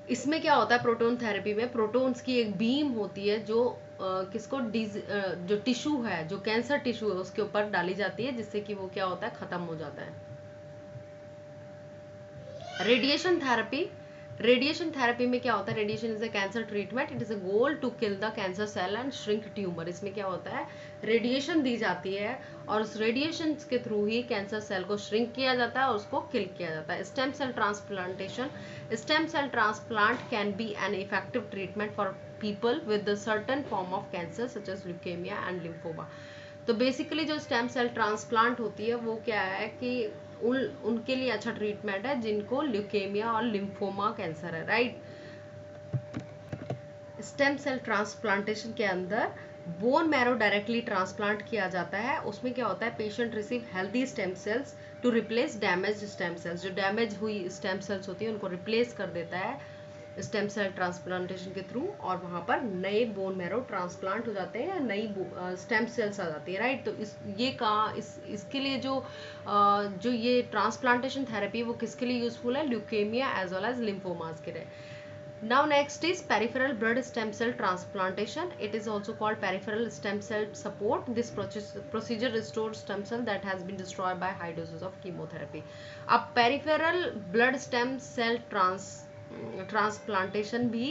इसमें क्या होता है प्रोटोन थेरेपी में, प्रोटॉन्स की एक बीम होती है जो जो टिश्यू है, जो कैंसर टिश्यू है उसके ऊपर डाली जाती है, जिससे कि वो क्या होता है, खत्म हो जाता है। रेडिएशन थेरेपी में क्या होता है, radiation is a cancer treatment, it is a goal to kill the cancer cell and shrink tumour. इसमें क्या होता है, रेडिएशन दी जाती है और उस रेडिएशन के थ्रू ही कैंसर सेल को श्रिंक किया जाता है और उसको किल किया जाता है। Stem cell transplantation, stem cell transplant can be an effective treatment for people with certain form of cancer such as leukaemia and lymphoma. तो बेसिकली जो स्टेम सेल ट्रांसप्लांट होती है वो क्या है कि उनके लिए अच्छा ट्रीटमेंट है जिनको ल्यूकेमिया और लिम्फोमा कैंसर है, राइट। स्टेम सेल ट्रांसप्लांटेशन के अंदर बोन मैरो डायरेक्टली ट्रांसप्लांट किया जाता है। उसमें क्या होता है, patient receive healthy stem cells to replace damage stem cells. जो डैमेज हुई स्टेम सेल्स होती है उनको रिप्लेस कर देता है स्टेम सेल ट्रांसप्लांटेशन के थ्रू, और वहां पर नए बोन मैरो ट्रांसप्लांट हो जाते हैं, नई स्टेम सेल्स आ जाती है, राइट। तो इसके लिए जो ये ट्रांसप्लांटेशन थेरेपी वो किसके लिए यूजफुल है, leukaemia as well as lymphomas के लिए। Now next is peripheral blood stem cell transplantation. It is also called peripheral stem cell support. This procedure restores stem cell that has been destroyed by high doses of chemotherapy. अब peripheral blood stem cell transplantation भी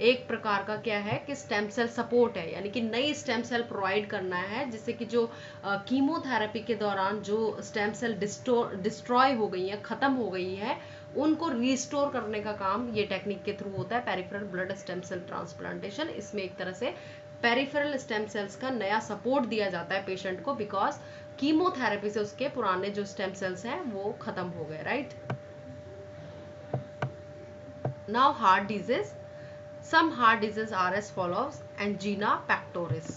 एक प्रकार का क्या है कि stem cell support है, यानी कि नई स्टेम सेल प्रोवाइड करना है, जिससे कि जो कीमोथेरेपी के दौरान जो स्टेम सेल डिस्ट्रॉय हो गई है, खत्म हो गई है, उनको रिस्टोर करने का काम ये टेक्निक के थ्रू होता है, peripheral blood stem cell transplantation. इसमें एक तरह से पेरिफेरल स्टेम सेल्स का नया सपोर्ट दिया जाता है पेशेंट को, बिकॉज कीमोथेरेपी से उसके पुराने जो स्टेम सेल्स हैं वो खत्म हो गए, right. Now heart disease. Some heart diseases are as follows: angina pectoris.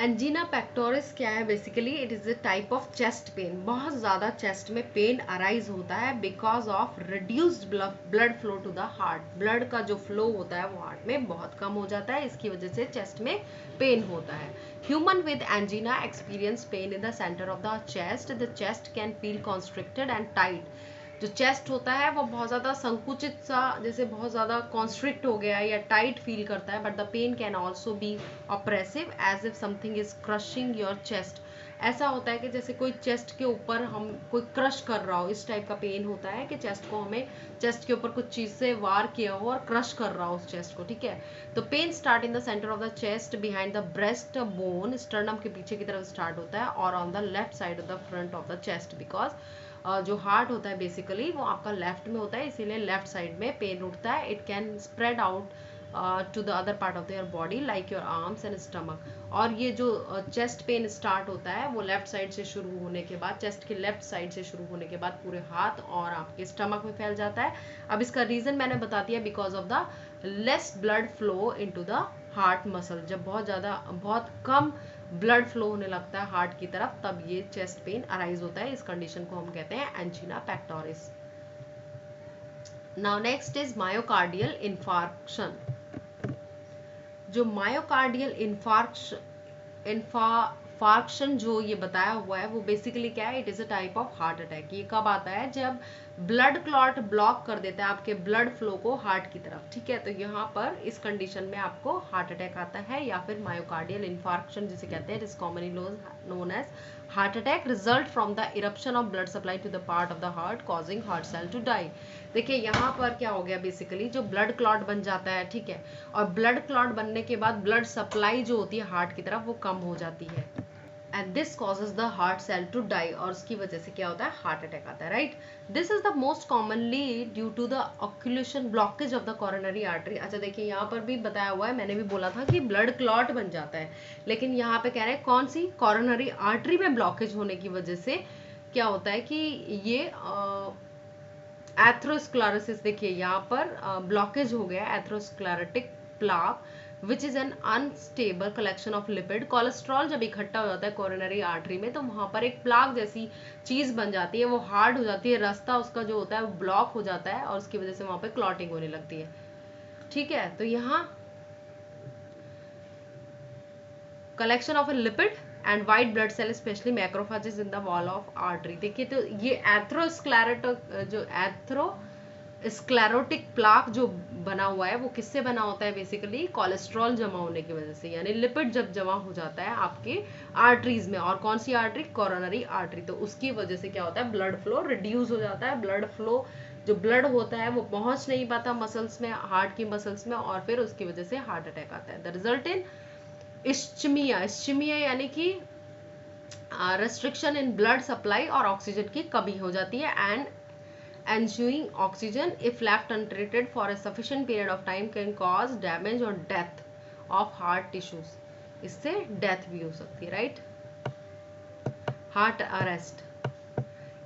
Angina pectoris क्या है? Basically it is a type of chest pain. बहुत ज़्यादा चेस्ट में पेन अराइज होता है because of reduced blood flow to the heart. Blood का जो flow होता है वो हार्ट में बहुत कम हो जाता है, इसकी वजह से चेस्ट में पेन होता है। Human with angina experience pain in the centre of the chest. The chest can feel constricted and tight. जो चेस्ट होता है वो बहुत ज़्यादा संकुचित सा, जैसे बहुत ज़्यादा कॉन्स्ट्रिक्ट हो गया या टाइट फील करता है। But the pain can also be oppressive as if something is crushing your chest. ऐसा होता है कि जैसे कोई चेस्ट के ऊपर हम कोई क्रश कर रहा हो, इस टाइप का पेन होता है कि चेस्ट को हमें चेस्ट के ऊपर कुछ चीज़ से वार किया हो और क्रश कर रहा हो उस चेस्ट को, ठीक है। तो pain start in the centre of the chest behind the breast bone. Sternum के पीछे की तरफ स्टार्ट होता है और on the left side of the front of the chest. Because जो हार्ट होता है बेसिकली वो आपका लेफ्ट में होता है, इसीलिए लेफ्ट साइड में पेन उठता है। It can spread out to the other part of your body like your arms and stomach. और ये जो चेस्ट पेन स्टार्ट होता है वो लेफ्ट साइड से शुरू होने के बाद, चेस्ट के लेफ्ट साइड से शुरू होने के बाद पूरे हाथ और आपके स्टमक में फैल जाता है। अब इसका रीजन मैंने बता दिया, because of the less blood flow into the heart muscle. जब बहुत कम ब्लड फ्लो होने लगता है हार्ट की तरफ, तब ये चेस्ट पेन अराइज होता है। इस कंडीशन को हम कहते हैं angina pectoris. Now next is myocardial infarction. जो मायोकार्डियल इन्फार्क्शन जो ये बताया हुआ है वो बेसिकली क्या है? It is a type of heart attack. ये कब आता है? जब ब्लड क्लॉट ब्लॉक कर देता है आपके ब्लड फ्लो को हार्ट की तरफ, ठीक है। तो यहाँ पर इस कंडीशन में आपको हार्ट अटैक आता है या फिर मायोकार्डियल इन्फार्क्शन जिसे कहते हैं। It is commonly known as heart attack, result from the eruption of blood supply to the part of the heart causing heart cell to die. देखिए यहाँ पर क्या हो गया, बेसिकली जो ब्लड क्लॉट बन जाता है, ठीक है, और ब्लड क्लॉट बनने के बाद ब्लड सप्लाई जो होती है हार्ट की तरफ वो कम हो जाती है, and this causes the heart cell to die, और उसकी वजह से क्या होता है? हार्ट अटैक आता है, right. This is the most commonly due to the occlusion blockage of the coronary artery. अच्छा देखिए यहाँ पर भी बताया हुआ है, मैंने भी बोला था कि ब्लड क्लॉट बन जाता है, लेकिन यहाँ पे कह रहे हैं कौन सी? कोरोनरी आर्टरी में ब्लॉकेज होने की वजह से क्या होता है कि ये एथ्रोस्क्लेरोसिस। देखिए यहाँ पर ब्लॉकेज हो गया atherosclerotic plaque which is an unstable collection of lipid. Cholesterol जब इकट्ठा हो जाता है कोरोनरी आर्टरी में तो वहां पर एक प्लाक जैसी चीज बन जाती है, वो हार्ड हो जाती है, रास्ता उसका जो होता है वो ब्लॉक हो जाता है और उसकी वजह से वहां पर क्लॉटिंग होने लगती है, ठीक है। तो यहाँ collection of a lipid and white blood cell specially macrophages in the wall of artery. देखिए तो ये एथ्रोस्क्लेरोटिक प्लाक जो बना हुआ है वो किससे बना होता है? बेसिकली कोलेस्ट्रॉल जमा होने की वजह से, यानी लिपिड जब जमा हो जाता है आपके आर्टरीज में, और कौन सी आर्टरी? Coronary artery. तो उसकी वजह से क्या होता है? ब्लड फ्लो रिड्यूस हो जाता है। ब्लड फ्लो जो ब्लड होता है वो पहुंच नहीं पाता मसल्स में, हार्ट की मसल्स में, और फिर उसकी वजह से हार्ट अटैक आता है। द रिजल्ट इन इश्चमिया यानी कि रेस्ट्रिक्शन इन ब्लड सप्लाई और ऑक्सीजन की कमी हो जाती है, and ensuing oxygen if left untreated for a sufficient period of time can cause damage और डेथ ऑफ हार्ट टिश्यूज। इससे डेथ भी हो सकती है, right. Heart arrest,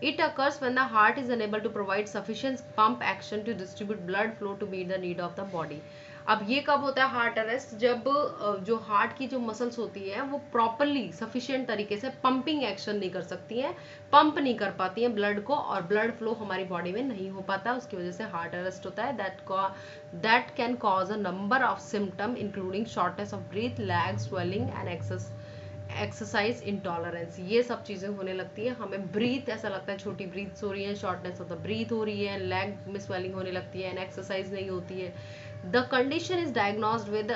it occurs when the heart is unable to provide sufficient pump action to distribute blood flow to meet the need of the body. अब ये कब होता है हार्ट अरेस्ट? जब जो हार्ट की जो मसल्स होती है वो प्रॉपरली सफिशिएंट तरीके से पंपिंग एक्शन नहीं कर सकती हैं, पंप नहीं कर पाती हैं ब्लड को, और ब्लड फ्लो हमारी बॉडी में नहीं हो पाता, उसकी वजह से हार्ट अरेस्ट होता है। That can cause a number of symptom including shortness of breathe, lag swelling and exercise intolerance. ये सब चीजें होने लगती है हमें। ब्रीथ ऐसा लगता है छोटी ब्रीथ हो रही है, शॉर्टनेस ऑफ द ब्रीथ हो रही है, लेग में स्वेलिंग होने लगती है, एंड एक्सरसाइज नहीं होती है। The condition is diagnosed with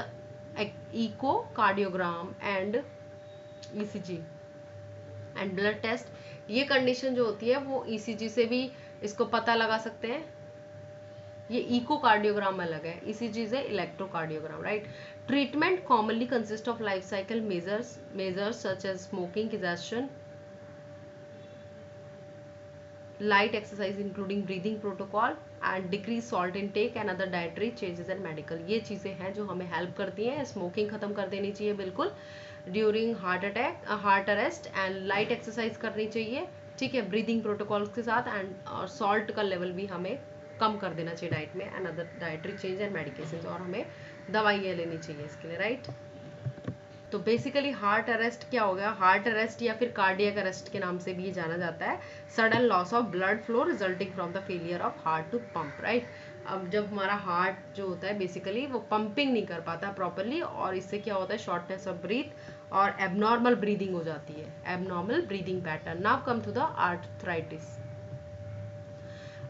echocardiogram and ECG and blood test. ये कंडीशन जो होती है वो ईसीजी से भी इसको पता लगा सकते हैं। ये इकोकार्डियोग्राम अलग है, ईसीजी से electrocardiogram, right. Treatment commonly consist of life cycle measures such as smoking cessation, light exercise including breathing protocol and decrease salt intake and other dietary changes and medical। ये चीजें हैं जो हमें हेल्प करती हैं। स्मोकिंग खत्म कर देनी चाहिए बिल्कुल during heart arrest, and light exercise करनी चाहिए, ठीक है, ब्रीदिंग प्रोटोकॉल्स के साथ, एंड और सॉल्ट का लेवल भी हमें कम कर देना चाहिए डाइट में, and other dietary change and medication, और हमें दवाइयाँ लेनी चाहिए इसके लिए, राइट। तो बेसिकली हार्ट अरेस्ट क्या हो गया, हार्ट अरेस्ट या फिर कार्डियक अरेस्ट के नाम से भी जाना जाता है, sudden loss of blood flow resulting from the failure of heart to pump, right. अब जब हमारा हार्ट जो होता है बेसिकली वो पंपिंग नहीं कर पाता प्रॉपरली, और इससे क्या होता है, शॉर्टनेस ऑफ ब्रीथ और एबनॉर्मल ब्रीदिंग हो जाती है, abnormal breathing pattern. Now come to the arthritis.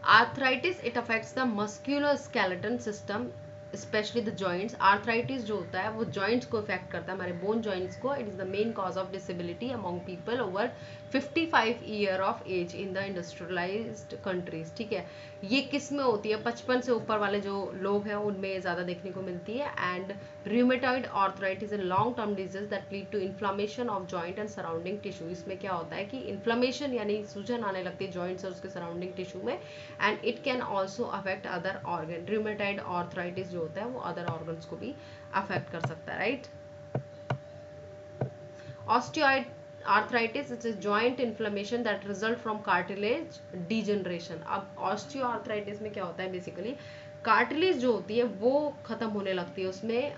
Arthritis it affects the musculoskeleton system specially the joints. Arthritis जो होता है वो जॉइंट्स को इफेक्ट करता है, हमारे बोन जॉइंट्स को। It is the main cause of disability among people over 55 year of age in the industrialised countries, ठीक है। ये किस में होती है, 55 से ऊपर वाले जो लोग हैं उनमें ज़्यादा देखने को मिलती है। And rheumatoid arthritis is a long term disease that lead to inflammation of joint and surrounding tissue। इसमें क्या होता है कि inflammation यानी सूजन आने लगती है joints और उसके surrounding tissue में, and it can also affect other organ। rheumatoid arthritis जो होता है वो other organs को भी affect कर सकता है, right। osteoid arthritis is a joint inflammation that result from cartilage degeneration। अब osteoarthritis में क्या होता है, बेसिकली कार्टिलेज जो होती है वो खत्म होने लगती है, उसमें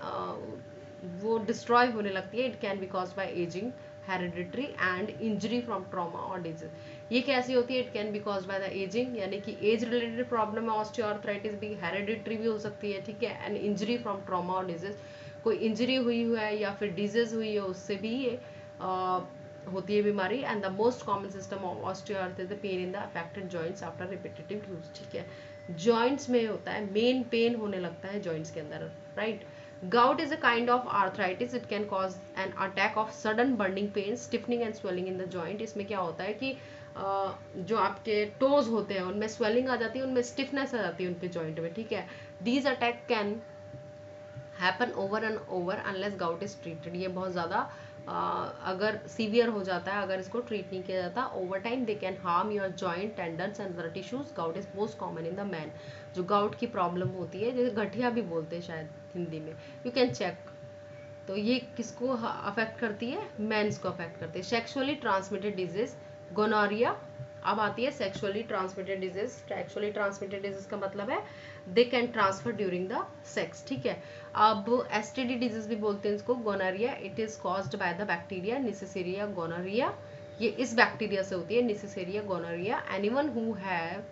वो डिस्ट्रॉय होने लगती है। It can be caused bye ageing, hereditary and injury from trauma और डिजीज। ये कैसी होती है, it can be caused by the ageing, यानी कि एज रिलेटेड प्रॉब्लम है ऑस्टियोआर्थराइटिस भी, हेरिडिटरी भी हो सकती है, ठीक है, एंड इंजरी फ्रॉम ट्रॉमा और डिजीज। कोई इंजरी हुई है या फिर डिजीज हुई है उससे भी ये होती है बीमारी। And the most common system of osteoarthritis the pen in the affected joints after repetitive use, ठीक है। जॉइंट्स में होता है, मेन पेन होने लगता है जॉइंट्स के अंदर, right. Gout is a kind of arthritis, it can cause an attack of sudden burning pain, stiffening and swelling in the joint. इसमें क्या होता है कि जो आपके टोज होते हैं उनमें स्वेलिंग आ जाती है, उनमें स्टिफनेस आ जाती है उनके जॉइंट में, ठीक है। These attack can happen over and over unless gout is treated. ये बहुत ज़्यादा अगर सीवियर हो जाता है, अगर इसको ट्रीट नहीं किया जाता, over time they can harm your joint, tendons and other tissues. Gout is most common in the man. जो गाउट की प्रॉब्लम होती है, जैसे गठिया भी बोलते हैं शायद हिंदी में, यू कैन चेक। तो ये किसको अफेक्ट करती है, मेंस को अफेक्ट करती है। Sexually transmitted disease, gonorrhoea. अब आती है sexually transmitted disease. Sexually transmitted disease का मतलब है they can transfer during the sex, ठीक है। अब एसटीडी डिजीज भी बोलते हैं इसको, gonorrhoea. It is caused by the bacteria Neisseria gonorrhoea. ये इस बैक्टीरिया से होती है, Neisseria gonorrhoea. Anyone who have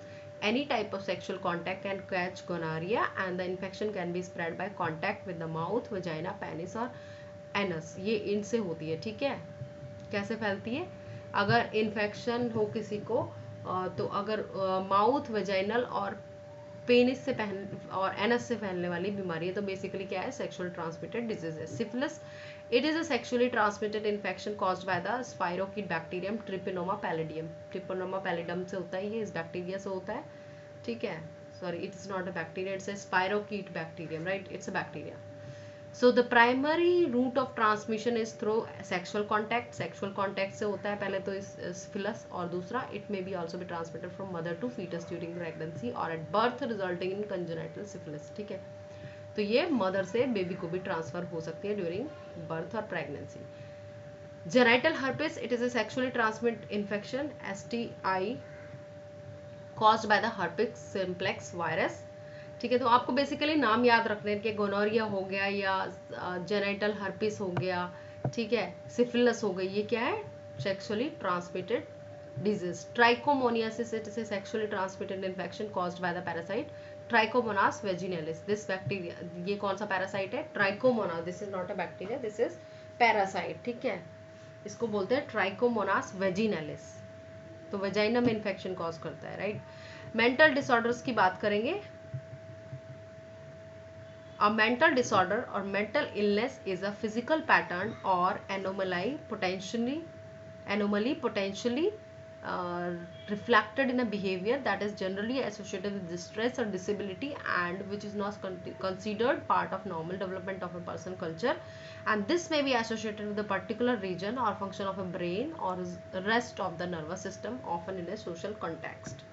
any type of sexual contact can catch gonorrhea and the infection can be spread by contact with the mouth, vagina, penis और anus। ये इनसे होती है, ठीक है। कैसे फैलती है, अगर इन्फेक्शन हो किसी को तो अगर माउथ, वेजाइनल और पेनिस से और एनस से फैलने वाली बीमारी है, तो बेसिकली क्या है, सेक्सुअल ट्रांसमिटेड डिजीज है। Syphilis it is a sexually transmitted infection caused by the spirochete bacterium Treponema pallidum. Treponema pallidum से होता है, ये इस बैक्टीरिया से होता है, ठीक है। Sorry, it is not a bacteria, it's a spirochete bacterium, right, it's a bacteria. So the primary route of transmission is through sexual contact. Sexual contact से होता है पहले तो सिफिलिस, और दूसरा it may be also be transmitted from mother to foetus during pregnancy और at birth resulting in congenital syphilis, ठीक है। तो ये मदर से बेबी को भी ट्रांसफर हो सकती है ड्यूरिंग बर्थ और pregnancy. Genital herpes it is a sexually transmitted infection, STI caused by the herpes simplex virus, ठीक है। तो आपको बेसिकली नाम याद रखने हैं कि गोनोरिया हो गया या जेनाइटल हर्पिस हो गया, ठीक है, सिफिलिस हो गई, ये क्या है, sexually transmitted disease. Trichomoniasis it is a sexually transmitted infection caused by the parasite Trichomonas vaginalis. This bacteria, ये कौन सा पैरासाइट है, Trichomonas. This is not a bacteria, this is parasite, ठीक है। इसको बोलते हैं ट्राइकोमोनास वेजिनलिस। तो वेजाइना में इन्फेक्शन कॉज करता है, राइट। मेंटल डिसऑर्डर्स की बात करेंगे। A mental disorder or mental illness is a physical pattern or anomaly potentially reflected in a behavior that is generally associated with distress or disability and which is not considered part of normal development of a person culture, and this may be associated with a particular region or function of a brain or rest of the nervous system, often in a social context.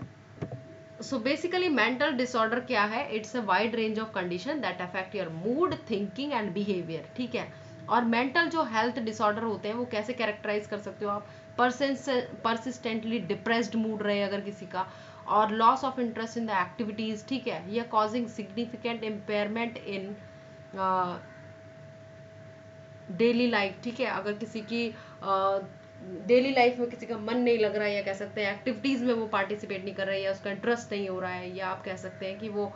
So basically mental disorder क्या है, it's a wide range of condition that affect your mood, thinking and behavior, ठीक है। और mental जो health disorder होते हैं वो कैसे कैरेक्टराइज कर सकते हो आप, परसिस्टेंटली डिप्रेस्ड मूड रहे अगर किसी का, और loss of interest in the activities, ठीक है, या कॉजिंग सिग्निफिकेंट इम्पेयरमेंट इन डेली लाइफ, ठीक है, अगर किसी की डेली लाइफ में किसी का मन नहीं लग रहा है, या कह सकते हैं एक्टिविटीज में वो पार्टिसिपेट नहीं कर रहा है, या उसका इंटरेस्ट नहीं हो रहा है, या आप कह सकते हैं कि वो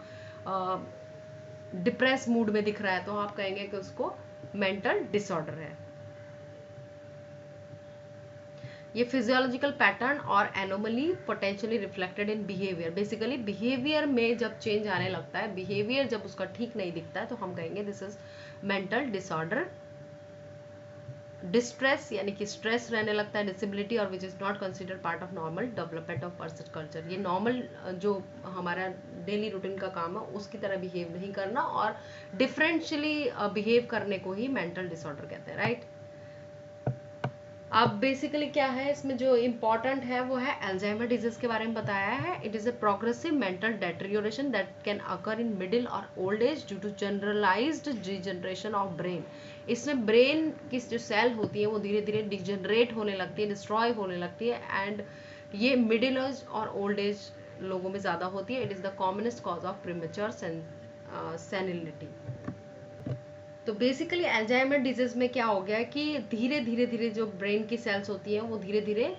डिप्रेस मूड में दिख रहा है, तो आप कहेंगे कि उसको मेंटल डिसऑर्डर है। ये फिजियोलॉजिकल पैटर्न और anomaly potentially reflected in behaviour. Basically behaviour में जब चेंज आने लगता है, बिहेवियर जब उसका ठीक नहीं दिखता है, तो हम कहेंगे this is mental disorder. Distress यानी कि स्ट्रेस रहने लगता है, डिसेबिलिटी, और which is not consider part of normal development of person culture. ये नॉर्मल जो हमारा डेली रूटीन का काम है उसकी तरह बिहेव नहीं करना, और डिफरेंशियली बिहेव करने को ही मेंटल डिसऑर्डर कहते हैं, राइट। अब बेसिकली क्या है इसमें जो इम्पोर्टेंट है वो है अल्जाइमर डिजीज के बारे में बताया है। It is a progressive mental deterioration that can occur in middle और old age due to generalised degeneration of brain. इसमें ब्रेन की जो सेल होती है वो धीरे धीरे डिजनरेट होने लगती है, डिस्ट्रॉय होने लगती है, एंड ये मिडिल एज और ओल्ड एज लोगों में ज्यादा होती है। It is the commonest cause of premature senility. तो बेसिकली अल्जाइमर डिजीज में क्या हो गया कि धीरे धीरे धीरे जो ब्रेन की सेल्स होती हैं वो धीरे धीरे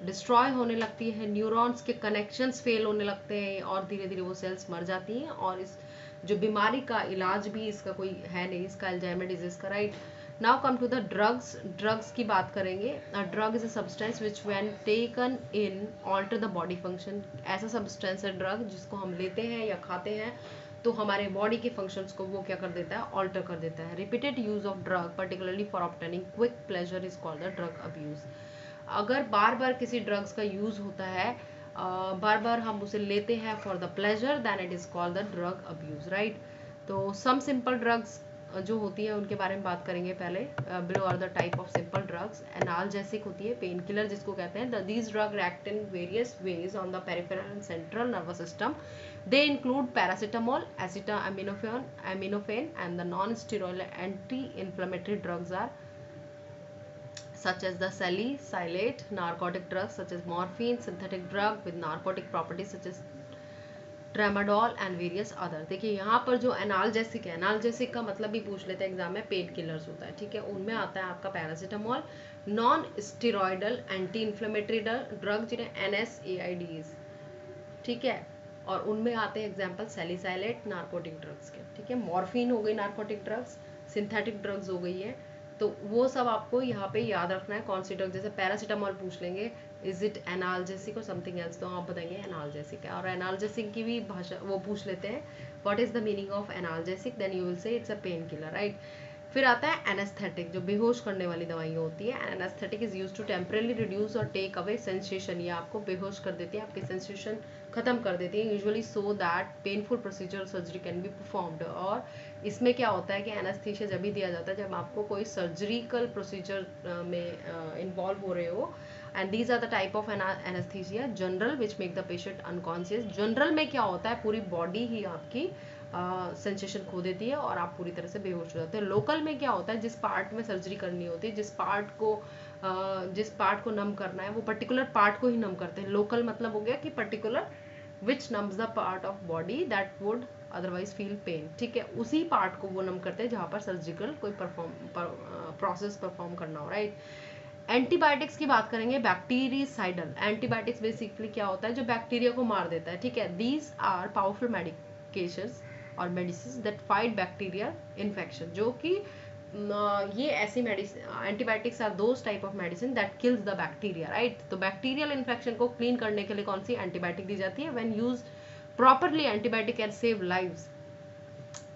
डिस्ट्रॉय होने लगती है, न्यूरॉन्स के कनेक्शंस फेल होने लगते हैं, और धीरे धीरे वो सेल्स मर जाती हैं। और इस जो बीमारी का इलाज भी इसका कोई है नहीं, इसका अल्जाइमर डिजीज का, right. Now come to the drugs. Drugs की बात करेंगे। Drug is a substance which when taken in alter the body function. ऐसा सब्सटेंस है ड्रग जिसको हम लेते हैं या खाते हैं तो हमारे बॉडी के फंक्शंस को वो क्या कर देता है, ऑल्टर कर देता है। Repeated use of drug particularly for obtaining quick pleasure is called the drug abuse. अगर बार बार किसी ड्रग्स का यूज होता है, बार बार हम उसे लेते हैं for the pleasure, then it is called the drug abuse, right. तो सम सिंपल ड्रग्स जो होती है उनके बारे में बात करेंगे पहले। Below are the type of simple drugs. Analgesic होती है, पेन किलर जिसको कहते हैं। These drug act in various ways on the peripheral and central nervous system. They include paracetamol, acetaminophen, and the non-steroidal anti-inflammatory drugs are such as the salicylate, narcotic drugs such as morphine, synthetic drug with narcotic properties such as tramadol and various other. देखिए यहाँ पर जो analgesic है, analgesic का मतलब भी पूछ लेते हैं एग्जाम में, पेन किलर्स होता है, ठीक है। उनमें आता है आपका paracetamol, non steroidal anti inflammatory drug जिन्हें NSAIDs, ठीक है, और उनमें आते हैं एग्जाम्पल सैलिसाइलेट, नार्कोटिक ड्रग्स के, ठीक है। मॉर्फिन हो गई नार्कोटिक ड्रग्स, सिंथेटिक ड्रग्स हो गई है, तो वो सब आपको यहाँ पे याद रखना है। कौन सी ड्रग, जैसे पैरासीटामोल पूछ लेंगे, इज इट एनाल्जेसिक और समथिंग एल्स, तो आप बताएंगे एनाल्जेसिक है। और एनाल्जेसिक की भी भाषा वो पूछ लेते हैं, what is the meaning of analgesic, then you will say it's a pain killer, right. फिर आता है एनेस्थेटिक, जो बेहोश करने वाली दवाइयाँ होती है। Anaesthetic is use to temporarily reduce और टेक अवे सेंसेशन, ये आपको बेहोश कर देती है, आपकी सेंसेशन खत्म कर देती है, usually so that painful procedure surgery can be performed. और इसमें क्या होता है कि एनेस्थीसिया जब भी दिया जाता है जब आपको कोई सर्जरिकल प्रोसीजर में इन्वॉल्व हो रहे हो। And these are the type of anaesthesia. General which make the patient unconscious. General में क्या होता है, पूरी बॉडी ही आपकी सेंसेशन खो देती है और आप पूरी तरह से बेहोश हो जाते हैं। लोकल में क्या होता है, जिस पार्ट में सर्जरी करनी होती है, जिस पार्ट को नम करना है वो पर्टिकुलर पार्ट को ही नम करते हैं। लोकल मतलब हो गया कि particular which nums the part of body that would otherwise feel pain, ठीक है, उसी पार्ट को वो नम करते हैं जहां पर सर्जिकल कोई प्रोसेस परफॉर्म करना हो, राइट। एंटीबायोटिक्स की बात करेंगे। बैक्टीरिसाइडल एंटीबायोटिक्स बेसिकली क्या होता है, जो बैक्टीरिया को मार देता है, ठीक है। दीज आर पावरफुल मेडिकेशंस और medicine that fight bacterial infection, जो कि ये ऐसी medicine, antibiotics are those type of medicine that kills the bacteria, right. तो बैक्टीरियल इन्फेक्शन को क्लीन करने के लिए कौन सी एंटीबायोटिक दी जाती है। When use properly antibiotic can save lives.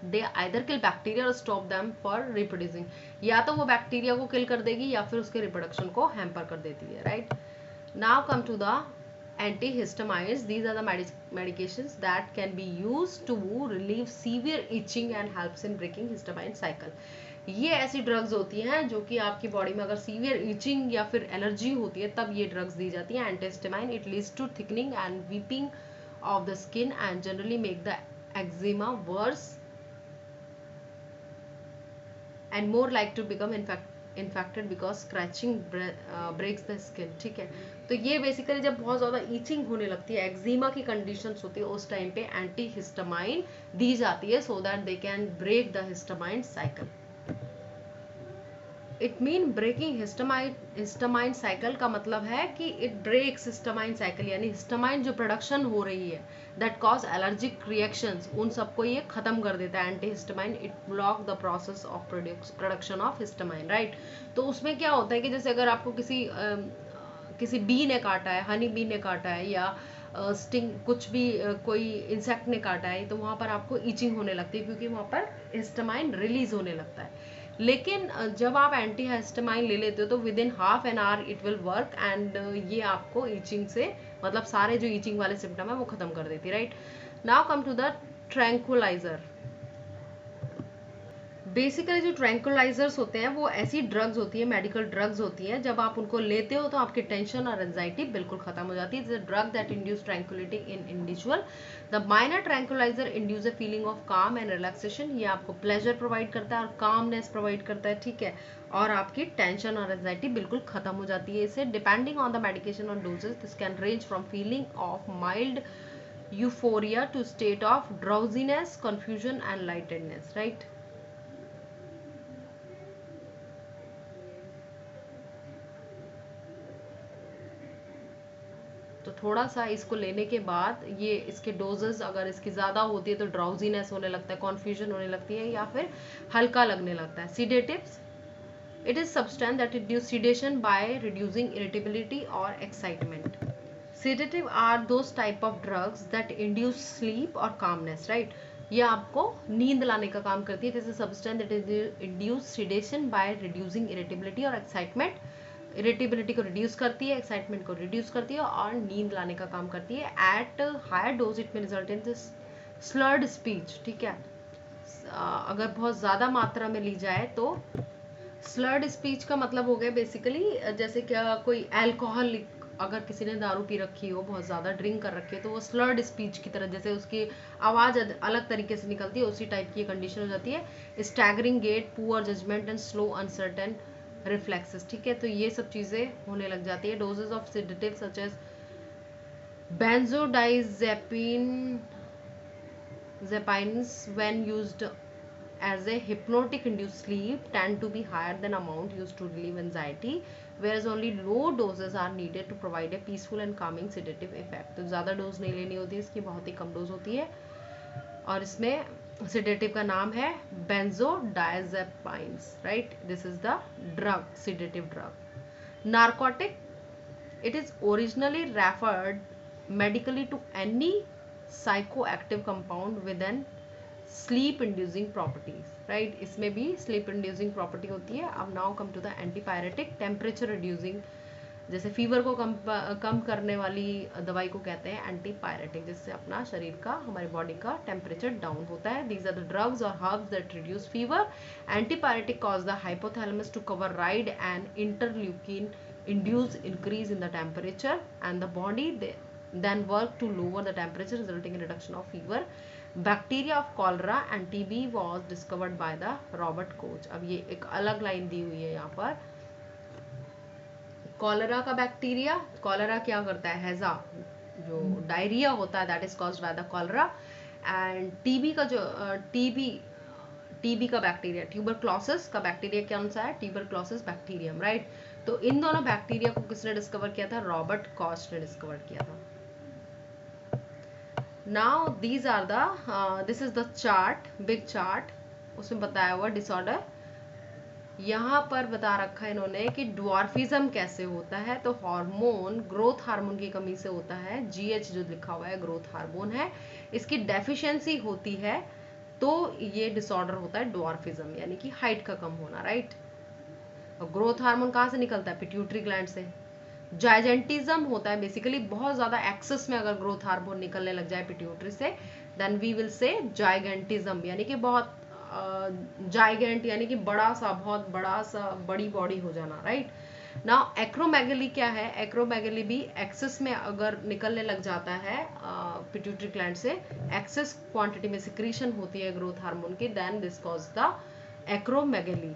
They either kill bacteria और स्टॉप देम फॉर रिप्रोड्यूसिंग, या तो वो बैक्टीरिया को किल कर देगी या फिर उसके रिप्रोडक्शन को हैम्पर कर देती है, right. Now come to the antihistamines. These are the medications that can be used to relieve severe itching and helps in breaking histamine cycle. ये ऐसी ड्रग्स होती हैं जो कि आपकी बॉडी में अगर सीवियर इचिंग या फिर एलर्जी होती है तब ये ड्रग्स दी जाती हैं। Antihistamine it leads to thickening and weeping of the skin and generally make the eczema worse and more like to become infected because scratching breaks the skin, ठीक है। तो ये बेसिकली जब बहुत ज़्यादा ईचिंग होने लगती है, एक्जिमा की कंडीशंस होती है, उस टाइम पे एंटी हिस्टामाइन दी जाती है so that they can break the histamine cycle. It mean breaking histamine cycle का मतलब है कि इट ब्रेक्स हिस्टामाइन साइकिल, यानी हिस्टामाइन जो प्रोडक्शन हो रही है दैट कॉज एलर्जिक रिएक्शंस, उन सबको ये खत्म कर देता है। Anti histamine it block the process of production of histamine, right. तो उसमें क्या होता है कि जैसे अगर आपको किसी बी ने काटा है, हनी बी ने काटा है, या स्टिंग कुछ भी कोई इंसेक्ट ने काटा है, तो वहाँ पर आपको ईचिंग होने लगती है क्योंकि वहाँ पर हिस्टामाइन रिलीज होने लगता है। लेकिन जब आप एंटी हिस्टामाइन ले लेते हो तो with in half an hour it will work and ये आपको ईचिंग से, मतलब सारे जो ईचिंग वाले सिम्टम है वो खत्म कर देती है, right. Now come to the tranquilliser. Basically जो ट्रैंकुलाइजर्स होते हैं वो ऐसी ड्रग्स होती है, मेडिकल ड्रग्स होती हैं, जब आप उनको लेते हो तो आपकी टेंशन और एंजाइटी बिल्कुल खत्म हो जाती है। It's a drug that induce tranquillity in individual. The minor tranquilliser induce a feeling of calm and relaxation. ये आपको प्लेजर प्रोवाइड करता है और कामनेस प्रोवाइड करता है, ठीक है, और आपकी टेंशन और एंजाइटी बिल्कुल खत्म हो जाती है इससे। डिपेंडिंग ऑन द मेडिकेशन और doses this can range from feeling of mild euphoria to state of drowsiness, confusion and lightheadedness, right. तो थोड़ा सा इसको लेने के बाद ये इसके डोजेस अगर इसकी ज़्यादा होती है तो ड्राउजीनेस होने लगता है, कॉन्फ्यूजन होने लगती है, या फिर हल्का लगने लगता है। Sedatives, it is substance that induce sedation by reducing irritability और excitement. Sedative are those type of drugs that induce sleep और कामनेस, राइट। ये आपको नींद लाने का काम करती है। This is substance that induce sedation by reducing irritability और एक्साइटमेंट। इरिटेबिलिटी को रिड्यूस करती है, एक्साइटमेंट को रिड्यूस करती है और नींद लाने का काम करती है। एट हायर डोज इट में result in this slurred speech, ठीक है। अगर बहुत ज़्यादा मात्रा में ली जाए तो स्लर्ड स्पीच का मतलब हो गया बेसिकली जैसे क्या कोई अल्कोहल, अगर किसी ने दारू पी रखी हो, बहुत ज़्यादा ड्रिंक कर रखी है, तो वो स्लर्ड स्पीच की तरह, जैसे उसकी आवाज़ अलग तरीके से निकलती है, उसी टाइप की कंडीशन हो जाती है। Staggering gait, poor judgement and slow uncertain reflexes, ठीक है। तो ये सब चीज़ें होने लग जाती है। Doses of sedative such as benzodiazepines when used as a hypnotic induced sleep tend to be higher than amount used to relieve anxiety, whereas only low doses are needed to provide a peaceful and calming sedative effect। तो ज़्यादा dose नहीं लेनी होती है, इसकी बहुत ही कम dose होती है और इसमें सेडेटिव का नाम है benzodiazepines, right. This is the drug, sedative drug. Narcotic, it is originally referred medically to any psychoactive compound with an sleep inducing properties, right। इसमें भी sleep inducing property होती है। अब now come to the antipyretic, temperature reducing, जैसे fever को कम करने वाली दवाई को कहते हैं एंटीपायरेटिक, जिससे अपना शरीर का, हमारी बॉडी का टेम्परेचर डाउन होता है। दीज आर द ड्रग्स और herbs that reduce fever. Antipyretic cause the hypothalamus to override and interleukin induce increase in the temperature and the body then work to lower the temperature resulting in reduction of fever. Bacteria of cholera and TB was discovered by the Robert Koch। अब ये एक अलग line दी हुई है यहाँ पर। Cholera का bacteria, cholera क्या करता है, हैजा, जो डायरिया होता है that is caused by the cholera. End TB का जो टीबी का बैक्टीरिया, ट्यूबरक्लोसिस का बैक्टीरिया कौन सा है, ट्यूबरक्लोसिस बैक्टीरियम, राइट। तो इन दोनों बैक्टीरिया को किसने डिस्कवर किया था, रॉबर्ट कॉच ने डिस्कवर किया था। Now these are the this is the chart, big chart, उसमें बताया हुआ डिसऑर्डर। यहाँ पर बता रखा है इन्होंने कि ड्वार्फिज्म कैसे होता है। तो हार्मोन, ग्रोथ हार्मोन की कमी से होता है। GH जो लिखा हुआ है ग्रोथ हार्मोन है, इसकी डेफिशिएंसी होती है तो ये डिसऑर्डर होता है ड्वार्फिज्म, यानी कि हाइट का कम होना, राइट। और ग्रोथ हार्मोन कहाँ से निकलता है, पिट्यूटरी ग्लैंड से। जाइजेंटिज्म होता है बेसिकली बहुत ज्यादा एक्सेस में अगर ग्रोथ हार्मोन निकलने लग जाए पिट्यूटरी से, देन वी विल से जाइगेंटिज्म, यानी कि बहुत जाइगेंट, यानी कि बड़ा सा, बहुत बड़ा सा, बड़ी बॉडी हो जाना, राइट। नाउ एक्रोमेगली क्या है, एक्रोमेगली भी एक्सेस में अगर निकलने लग जाता है पिट्यूटरी ग्लैंड से, एक्सेस क्वांटिटी में सिक्रीशन होती है ग्रोथ हार्मोन की, then this cause the acromegaly.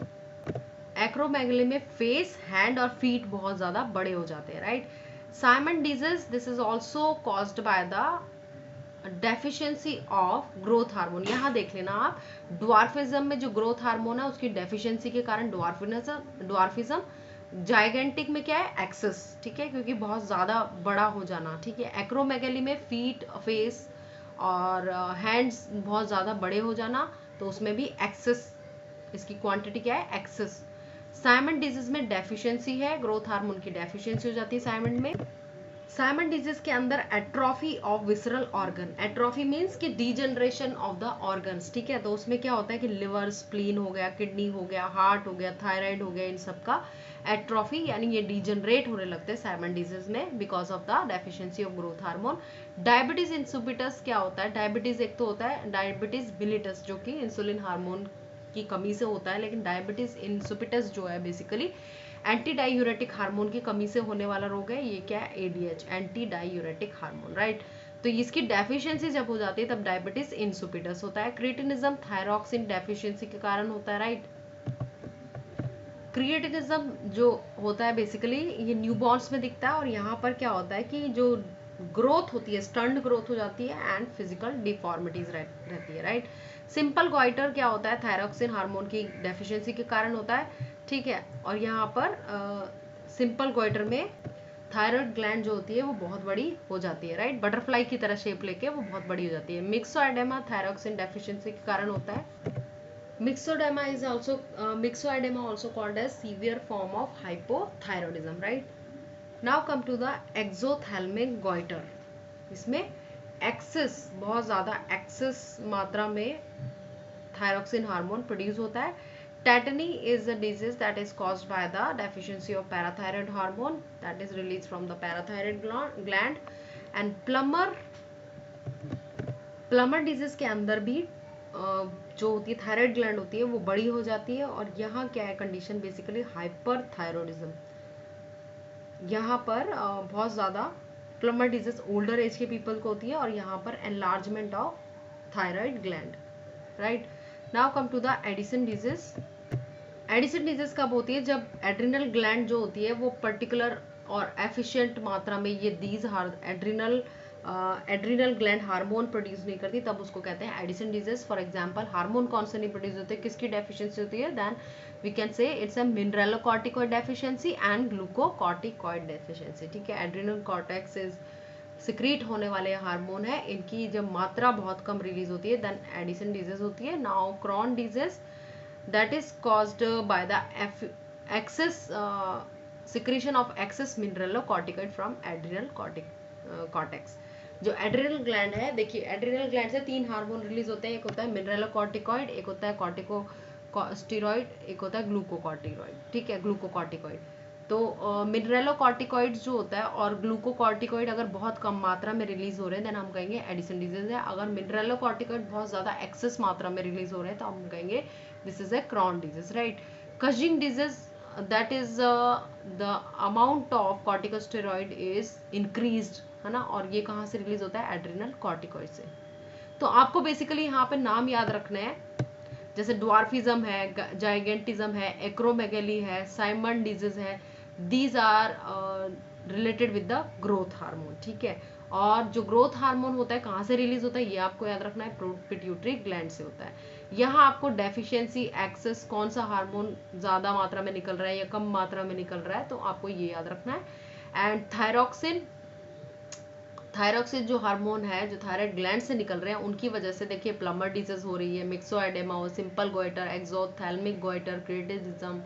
Acromegaly में फेस, हैंड और फीट बहुत ज्यादा बड़े हो जाते हैं, right. Simmonds disease, this is also caused by the deficiency of growth hormone, यहाँ देख लेना आप, ड्वार्फिज्म में जो ग्रोथ हार्मोन है उसकी डेफिशिएंसी के कारण ड्वार्फिज्म। जाइगेंटिक में क्या है, एक्सेस, ठीक है, क्योंकि बहुत ज्यादा बड़ा हो जाना, ठीक है। एक्रोमेगेली में फीट, फेस और हैंड्स बहुत ज्यादा बड़े हो जाना, तो उसमें भी एक्सेस, इसकी क्वांटिटी क्या है, एक्सेस। साइमन डिजीज में डेफिशिएंसी है, ग्रोथ हार्मोन की डेफिशिएंसी हो जाती है साइमन में। साइमन डिजीज के अंदर atrophy of visceral organ, atrophy means कि डीजनरेशन ऑफ द ऑर्गन्स, ठीक है। तो उसमें क्या होता है कि लिवर, स्प्लीन हो गया, किडनी हो गया, हार्ट हो गया, थायराइड हो गया, इन सब का एट्रोफी यानी ये डीजनरेट होने लगते हैं साइमन डिजीज में because of the deficiency of growth hormone. Diabetes insipidus क्या होता है, डायबिटीज एक तो होता है डायबिटीज मिलिटस जो कि इंसुलिन हार्मोन की कमी से होता है, लेकिन डायबिटीज इंसिपिटस जो है बेसिकली एंटी डायूरेटिक हार्मोन की कमी से होने वाला रोग है। ये क्या है, ADH, anti diuretic hormone, right. तो इसकी डेफिशिएंसी जब हो जाती है तब डायबिटीज इंसिपिटस होता है। क्रिएटिनिज्म थायरॉक्सिन डेफिशिएंसी के कारण होता है, राइट। क्रिएटिनिज्म जो होता है बेसिकली ये न्यूबॉर्न्स में दिखता है, और यहाँ पर क्या होता है कि जो ग्रोथ होती है, स्टंट ग्रोथ हो जाती है एंड फिजिकल डिफॉर्मिटीज रहती है, राइट। सिंपल गॉइटर क्या होता है, थायरॉक्सिन हार्मोन की डेफिशिएंसी के कारण होता है, ठीक है। और यहाँ पर सिंपल गॉइटर में थायराइड ग्लैंड जो होती है वो बहुत बड़ी हो जाती है, राइट, बटरफ्लाई की तरह शेप लेके वो बहुत बड़ी हो जाती है। मिक्सोएडेमा थायरॉक्सिन डेफिशिएंसी के कारण होता है। Myxoedema is also myxoedema also called as severe form of hypothyroidism, right? Now come to the exothalamic goiter. इसमें एक्सेस, बहुत ज़्यादा एक्सेस मात्रा में थायरॉक्सिन हार्मोन प्रोड्यूस होता है। Tetany is a disease that is caused by the deficiency of parathyroid hormone that is released from the parathyroid gland. And Plummer disease के अंदर भी जो होती है थायराइड ग्लैंड होती है वो बड़ी हो जाती है, और यहाँ क्या है कंडीशन, बेसिकली हाइपरथायरॉइडिज्म। यहाँ पर बहुत ज़्यादा प्लमर डिजीज ओल्डर एज के पीपल को होती है, और यहाँ पर enlargement of thyroid gland, right. Now come to the Addison disease. Addison disease कब होती है, जब एड्रिनल ग्लैंड जो होती है वो पर्टिकुलर और एफिशिएंट मात्रा में ये these adrenal gland hormone produce नहीं करती, तब उसको कहते हैं Addison disease. For example hormone कौन से नहीं प्रोड्यूस होते, किसकी डेफिशिएंसी होती है, then we can say it's a mineralocorticoid deficiency and glucocorticoid deficiency, ठीक है। एड्रिनल कॉर्टेक्स सिक्रीट होने वाले हार्मोन है, इनकी जब मात्रा बहुत कम रिलीज होती है देन एडिसन डिजीज होती है। Now Crohn disease that is caused by the excess secretion of excess mineralocorticoid from adrenal cortex। जो एड्रिनल ग्लैंड है, देखिए एड्रिनल ग्लैंड से 3 हार्मोन रिलीज होते हैं, एक होता है मिनरलोकॉर्टिकॉइड, एक होता है कॉर्टिकोस्टेरॉइड, एक होता है ग्लूकोकॉर्टिकॉइड, ठीक है, ग्लूकोकॉर्टिकॉइड। तो मिनरलोकॉर्टिकॉइड जो होता है और ग्लूकोकॉर्टिकॉइड अगर बहुत कम मात्रा में रिलीज हो रहे हैं देन हम कहेंगे एडिसन डिजीज है। अगर मिनरलोकॉर्टिकॉइड बहुत ज्यादा एक्सेस मात्रा में रिलीज हो रहे हैं तो हम कहेंगे this is a Crohn disease, right. Cushing disease, that is the amount of corticosteroid is increased, है ना, और ये कहाँ से रिलीज होता है, एड्रिनल कॉर्टिकॉइड से। तो आपको बेसिकली यहाँ पे नाम याद रखने हैं, जैसे ड्वार्फिज्म है, जाइगेंटिज्म है, एक्रोमेगेली है, साइमन डिजीज है, these are related with the growth hormone, ठीक है। और जो ग्रोथ हार्मोन होता है कहाँ से रिलीज होता है ये आपको याद रखना है, पिट्यूटरी ग्लैंड से होता है। यहाँ आपको डेफिशिएंसी, एक्सेस, कौन सा हार्मोन ज्यादा मात्रा में निकल रहा है या कम मात्रा में निकल रहा है, तो आपको ये याद रखना है। एंड थायरॉक्सिन जो हार्मोन है जो थायराइड ग्लैंड से निकल रहे हैं उनकी वजह से देखिए प्लमर डिजीज हो रही है, मिक्सोएडेमा हो, सिंपल गोइटर, एक्सोथैल्मिक गोइटर, क्रिएटिनिज्म,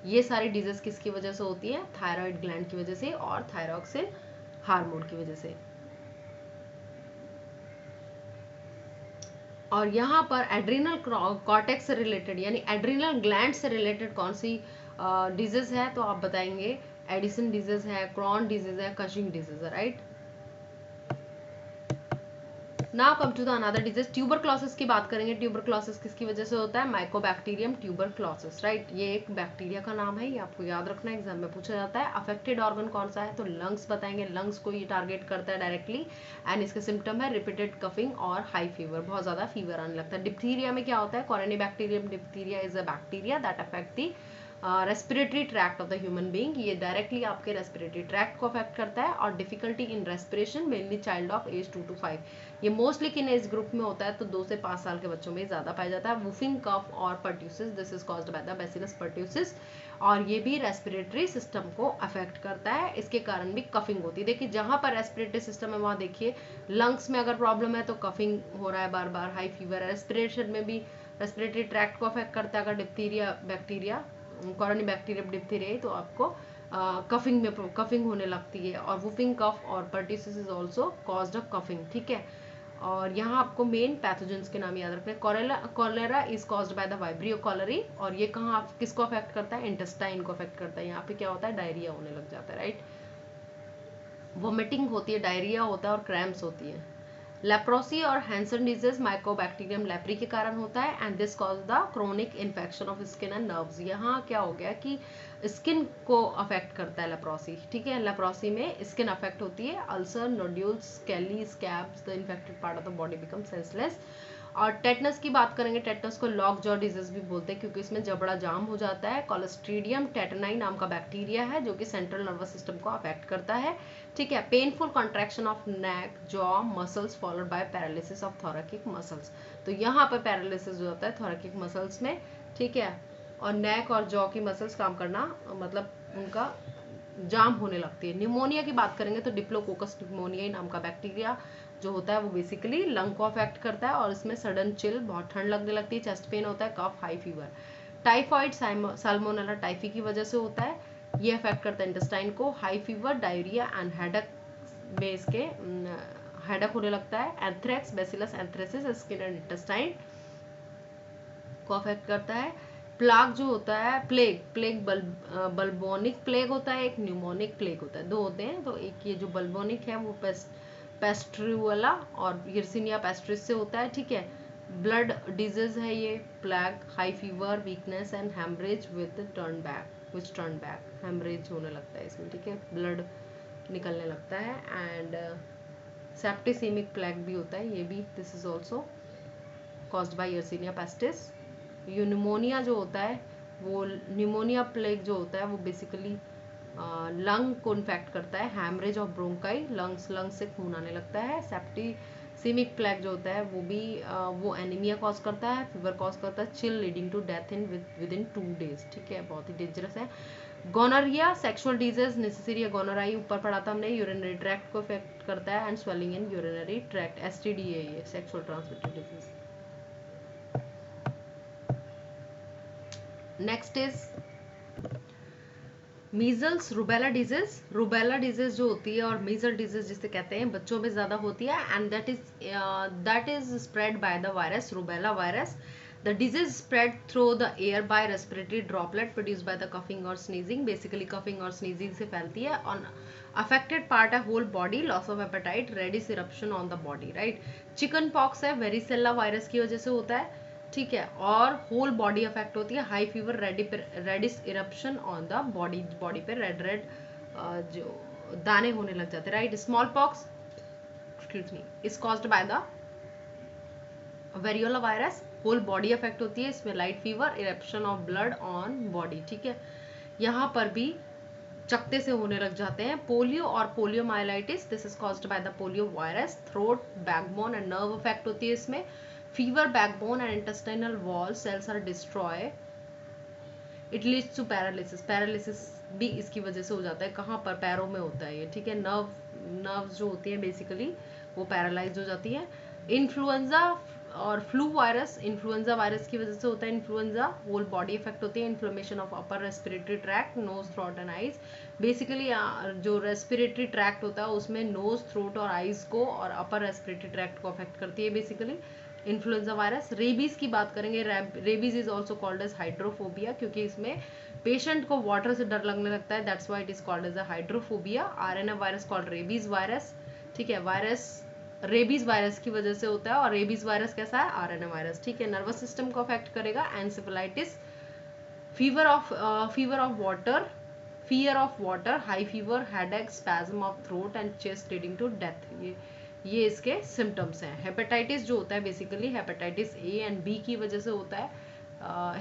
ये सारी डिजीज किसकी वजह से होती है, थायराइड ग्लैंड की वजह से और थायरॉक्सिन हार्मोन की वजह से। और यहाँ पर एड्रिनल कॉर्टेक्स से रिलेटेड यानी एड्रिनल ग्लैंड से रिलेटेड कौन सी डिजीज है, तो आप बताएंगे एडिसन डिजीज है, क्रॉन डिजीज है, कशिंग डिजीज है, right. Now come to the another disease, tuberculosis की बात करेंगे। ट्यूबरक्लोसिस किसकी वजह से होता है, माइकोबैक्टीरियम ट्यूबरक्लोसिस, राइट। ये एक बैक्टीरिया का नाम है, ये आपको याद रखना है, एग्जाम में पूछा जाता है। अफेक्टेड ऑर्गन कौन सा है, तो लंग्स बताएंगे, लंग्स को ये टारगेट करता है डायरेक्टली। एंड इसके सिम्टम है रिपीटेड कफिंग और हाई फीवर, बहुत ज्यादा फीवर आने लगता है। डिप्थीरिया में क्या होता है, Corynebacterium diphtheriae is a bacteria that affect the respiratory tract of the human being, ये डायरेक्टली आपके रेस्पिरेटरी ट्रैक्ट को अफेक्ट करता है। और difficulty in respiration mainly child of age 2 to 5, ये मोस्टली किन एज ग्रुप में होता है, तो 2 से 5 साल के बच्चों में ज्यादा पाया जाता है। वूफिंग कफ और pertussis, this is caused by the bacillus pertussis, और ये भी रेस्पिरेटरी सिस्टम को अफेक्ट करता है। इसके कारण भी कफिंग होती है। देखिए जहां पर रेस्पिरेटरी सिस्टम है वहां देखिए लंग्स में अगर प्रॉब्लम है तो कफिंग हो रहा है बार बार, हाई फीवर है। रेस्पिरेशन में भी रेस्पिरेटरी ट्रैक्ट को अफेक्ट करता है। अगर diphtheria bacteria, colony bacteria diphtheria, तो आपको कफिंग होने लगती है। और वूफिंग कफ और pertussis is also caused of coughing, ठीक है। और यहाँ आपको मेन पैथोजेंस के नाम याद रखने हैं। Cholera is caused by the vibrio cholerae, और ये कहाँ किसको अफेक्ट करता है, इंटेस्टाइन को अफेक्ट करता है। यहाँ पे क्या होता है, डायरिया होने लग जाता है, राइट, वोमिटिंग होती है, डायरिया होता है और क्रैम्प्स होती है। लेप्रोसी और हैंसन डिजीज माइकोबैक्टीरियम लेप्री के कारण होता है, and this cause the chronic infection of skin and nerves. यहाँ क्या हो गया कि स्किन को अफेक्ट करता है लेप्रोसी, ठीक है। लेप्रोसी में स्किन अफेक्ट होती है, ulcer, nodules, scaly, scabs, the infected part of the body become senseless. और टेटनस की बात करेंगे, टेटनस को लॉक जॉ डिजीज भी बोलते हैं क्योंकि इसमें जबड़ा जाम हो जाता है। कोलोस्ट्रीडियम टेटनाई नाम का बैक्टीरिया है जो कि सेंट्रल नर्वस सिस्टम को अफेक्ट करता है, ठीक है। Painful contraction of neck, jaw muscles followed by paralysis of thoracic muscles, तो यहाँ पर पैरालिसिस हो जाता है थोरैकिक मसल्स में, ठीक है। और नेक और जॉ की मसल्स काम करना मतलब उनका जाम होने लगती है। न्यूमोनिया की बात करेंगे तो डिप्लोकोकस न्यूमोनियाई नाम का बैक्टीरिया जो होता है वो बेसिकली लंग को अफेक्ट करता है, और इसमें सडन चिल, बहुत ठंड लगने लगती है, चेस्ट पेन होता है, cough, high fever. Typhoid Salmonella typhi की वजह से होता है, ये अफेक्ट करता है इंटेस्टाइन को। High fever, diarrhoea and headache में इसके हेडेक होने लगता है। Anthrax, bacillus anthracis skin and intestine को अफेक्ट करता है। प्लाग जो होता है, प्लेग बल्बोनिक प्लेग होता है, एक न्यूमोनिक प्लेग होता है, दो होते हैं। तो एक ये जो बल्बोनिक है वो पेस्ट्रियोला और यर्सिनिया पेस्ट्रिस से होता है, ठीक है। ब्लड डिजीज है ये, plague, high fever, weakness and haemorrhage with turn back, haemorrhage होने लगता है इसमें, ठीक है, ब्लड निकलने लगता है। एंड सेप्टिसेमिक प्लेग भी होता है, ये भी this is also caused by yersinia pestis. Pneumonia जो होता है वो न्यूमोनिया प्लेग जो होता है वो बेसिकली लंग को इन्फेक्ट करता है। हैमरेज ऑफ ब्रोंकाई, लंग से खून आने लगता है। सेप्टिसेमिक प्लेग जो होता है वो भी वो एनीमिया कॉज करता है, फीवर कॉज करता है, chill leading to death within 2 days, ठीक है, बहुत ही डेंजरस है। Gonorrhoea sexual disease, neisseria gonorrhoeae ऊपर पढ़ा था हमने, यूरिनरी ट्रैक्ट को इफेक्ट करता है, and swelling in urinary tract, STD है ये, sexual transmitted disease. Next is measles rubella disease. Rubella disease जो होती है और मीजल डिजीज जिसे कहते हैं बच्चों में ज्यादा होती है, and that is spread by the virus rubella virus. The disease spread through the air by respiratory droplet produced by the coughing or sneezing. Basically coughing और sneezing से फैलती है। On affected part है whole body, loss of appetite, reddish eruption on the body, right? Chicken pox है varicella virus की वजह से होता है, ठीक है, और होल बॉडी अफेक्ट होती है। High fever, reddish eruption on the body पे रेड जो दाने होने लग जाते हैं, right. Smallpox excuse me is caused by the variola virus, whole body affect होती है इसमें, light fever, eruption of blood on body, ठीक है। यहाँ पर भी चकते से होने लग जाते हैं। पोलियो और poliomyelitis, this is caused by the polio virus. Throat, backbone and nerve affect होती है इसमें। Fever, backbone and intestinal wall cells are destroy, it leads to paralysis, paralysis भी इसकी वजह से हो जाता है। कहाँ पर, पैरों में होता है ये, ठीक है। नर्व्स जो होती है बेसिकली वो पैरालाइज हो जाती है। इन्फ्लुएंजा और फ्लू वायरस, इन्फ्लुएंजा वायरस की वजह से होता है। इन्फ्लुएंजा होल बॉडी इफेक्ट होती है। Inflammation of upper respiratory tract, nose, throat and eyes. Basically जो रेस्पिरेटरी ट्रैक्ट होता है उसमें नोज, थ्रोट और आईज को और अपर रेस्पिरेटरी ट्रैक्ट को अफेक्ट करती है बेसिकली इन्फ्लुएंजा वायरस। रेबीज की बात करेंगे, rabies is also called as hydrophobia, क्योंकि इसमें पेशेंट को वाटर से डर लगने लगता है, that's why it is called as a hydrophobia. RNA virus called rabies virus, ठीक है, वायरस रेबीज वायरस की वजह से होता है। और रेबीज वायरस कैसा है, आरएनए वायरस, ठीक है। नर्वस सिस्टम को अफेक्ट करेगा। Encephalitis, fever of water, high fever, headache, spasm of throat and chest leading to death, ये इसके सिम्टम्स हैं। हेपेटाइटिस जो होता है basically hepatitis A and B की वजह से होता है।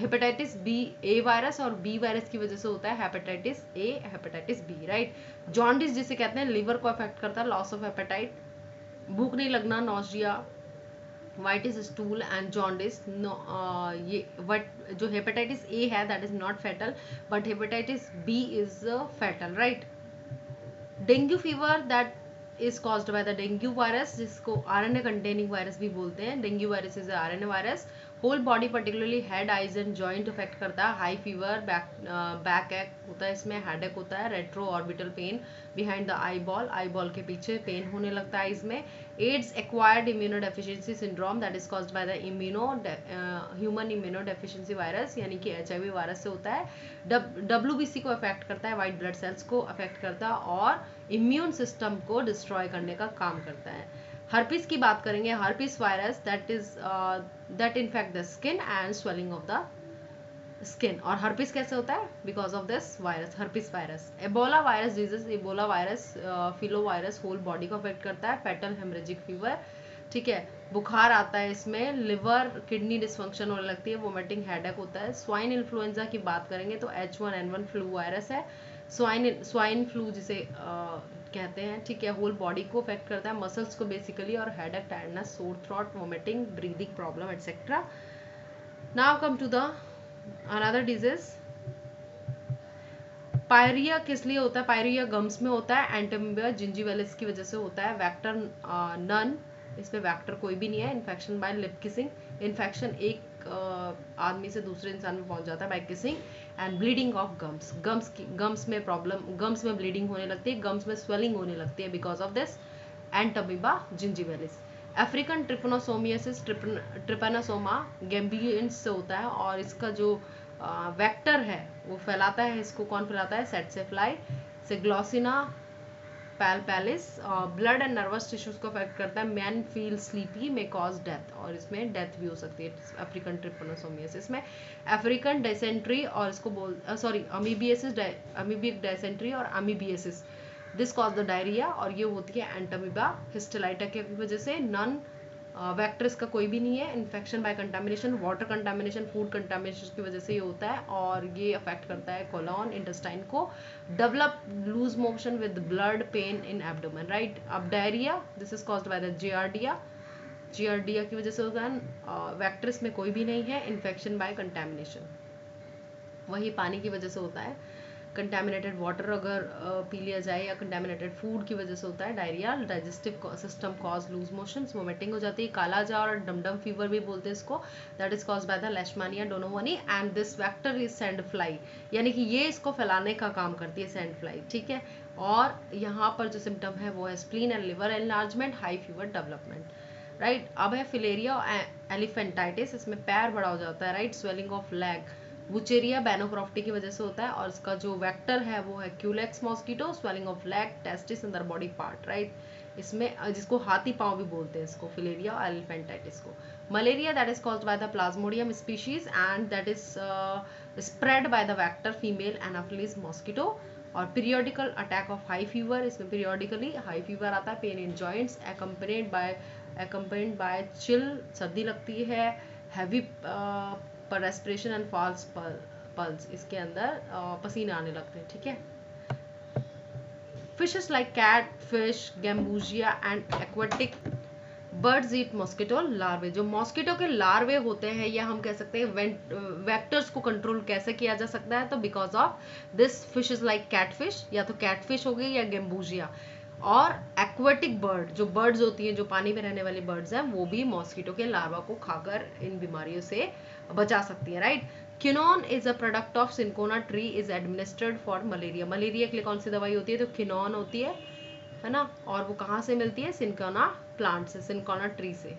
हेपेटाइटिस बी ए वायरस और बी वायरस की वजह से होता है hepatitis A, hepatitis B, right. Jaundice जिसे कहते हैं लिवर को अफेक्ट करता है, लॉस ऑफ हेपेटाइट, भूख नहीं लगना, nausea, whitish stool and jaundice. ये वट जो हेपेटाइटिस ए है that is not fatal, but hepatitis B is fatal, right. Dengue fever that is caused by the dengue virus, जिसको आरएनए कंटेनिंग वायरस भी बोलते हैं। Dengue virus is RNA virus. Whole body particularly head, eyes and joint affect करता है। High fever, back एक होता है, इसमें हेडेक होता है, retro orbital pain behind the eyeball के पीछे पेन होने लगता है इसमें। AIDS acquired immunodeficiency syndrome that is caused by the human immunodeficiency virus, यानी कि एचआईवी वायरस से होता है। डब्ल्यूबीसी को अफेक्ट करता है, व्हाइट ब्लड सेल्स को अफेक्ट करता है और इम्यून सिस्टम को डिस्ट्रॉय करने का काम करता है। हर्पिस की बात करेंगे, herpes virus that infect the skin and swelling of the skin. और हर्पिस कैसे होता है? Because of this virus, herpes virus. Ebola virus disease, Ebola virus filovirus whole body को अफेक्ट करता है। फेटल हेमरेजिक फीवर, ठीक है, बुखार आता है इसमें, लिवर किडनी डिसफंक्शन होने लगती है, वोमिटिंग, हेडेक होता है। स्वाइन इन्फ्लुएंजा की बात करेंगे तो H1N1 फ्लू वायरस है, स्वाइन फ्लू जिसे कहते हैं, ठीक है, होल बॉडी को अफेक्ट करता है, मसल्स को बेसिकली, और headache, tiredness, sore throat, vomiting, breathing problem etcetera. Now come to the another disease. Pyorrhoea किस लिए होता है? पायरिया गम्स में होता है, एंटोमीबिया जिंजीवेलिस की वजह से होता है। वेक्टर नन, इसमें वेक्टर कोई भी नहीं है। Infection by lip kissing, infection एक आदमी से दूसरे इंसान में पहुंच जाता है by kissing. And bleeding of gums, gums में प्रॉब्लम, गम्स में ब्लीडिंग होने लगती है, गम्स में स्वेलिंग होने लगती है because of this Entamoeba gingivalis. African trypanosomiasis, Trypanosoma gambiense से होता है और इसका जो वेक्टर है वो फैलाता है, इसको कौन फैलाता है? सेट्सेफ्लाई से Glossina palpalis. Blood and nervous tissues को अफेक्ट करता है। Man feel sleepy, may cause death, और इसमें डेथ भी हो सकती है अफ्रीकन ट्रिपनोसोमियासिस में। अफ्रीकन डायसेंट्री और इसको अमीबियासिस, अमीबिक डायसेंट्री और amoebiasis, this cause the diarrhoea, और ये होती है एंटोमीबा हिस्टेलाइटा की वजह से। नन वेक्टर्स का कोई भी नहीं है। Infection bye contamination, water contamination, food contamination की वजह से ये होता है और ये अफेक्ट करता है कोलोन, इंटेस्टाइन को। Develop loose motion with blood, pain in abdomen, right. अब diarrhoea, this is caused by the Giardia की वजह से होता है। वेक्टर्स में कोई भी नहीं है। इन्फेक्शन बाय कंटामिनेशन, वही पानी की वजह से होता है। कंटेमिनेटेड वाटर अगर पी लिया जाए या कंटेमिनेटेड फूड की वजह से होता है diarrhoea. Digestive system cause loose motions, vomiting हो जाती है। काला जार और डमडम फीवर भी बोलते हैं इसको, that is cause by the Leishmania donovani and this vector is sand fly, यानी कि ये इसको फैलाने का काम करती है सैंड फ्लाई, ठीक है। और यहाँ पर जो सिम्टम है वो है spleen and liver enlargement, high fever development, right. अब है फिलेरिया एलिफेंटाइटिस, इसमें पैर बड़ा हो जाता है, right. Swelling of leg, Wuchereria bancrofti की वजह से होता है और इसका जो वेक्टर है वो है Culex mosquito. Swelling of leg, testis, अंदर बॉडी पार्ट, राइट। इसमें जिसको हाथी पांव भी बोलते हैं इसको, फिलेरिया और एलिफेंटाइटिस को। Malaria that is caused by the Plasmodium species and that is spread by the vector female Anopheles mosquito. और periodical attack of high fever, इसमें पीरियोडिकली हाई फीवर आता है। Pain in joints accompanied by chill, सर्दी लगती है। Heavy पर respiration and false pulse, इसके अंदर पसीने आने लगते हैं, ठीक है। Fishes like catfish, Gambusia and aquatic birds eat mosquito larvae. जो मॉस्किटो के लार्वे होते हैं या हम कह सकते हैं वेक्टर्स को कंट्रोल कैसे किया जा सकता है, तो because of this fishes like catfish, या तो कैटफिश हो गई या गैम्बूजिया। और एक्वेटिक बर्ड, जो बर्ड्स होती हैं जो पानी में रहने वाली बर्ड्स हैं, वो भी मॉस्किटो के लार्वा को खाकर इन बीमारियों से बचा सकती है, right. Quinone is a product of cinchona tree, is administered for malaria. Malaria के लिए कौन सी दवाई होती है? तो क्विनोन होती है ना। और वो कहाँ से मिलती है? सिंकोना प्लांट से, सिंकोना ट्री से।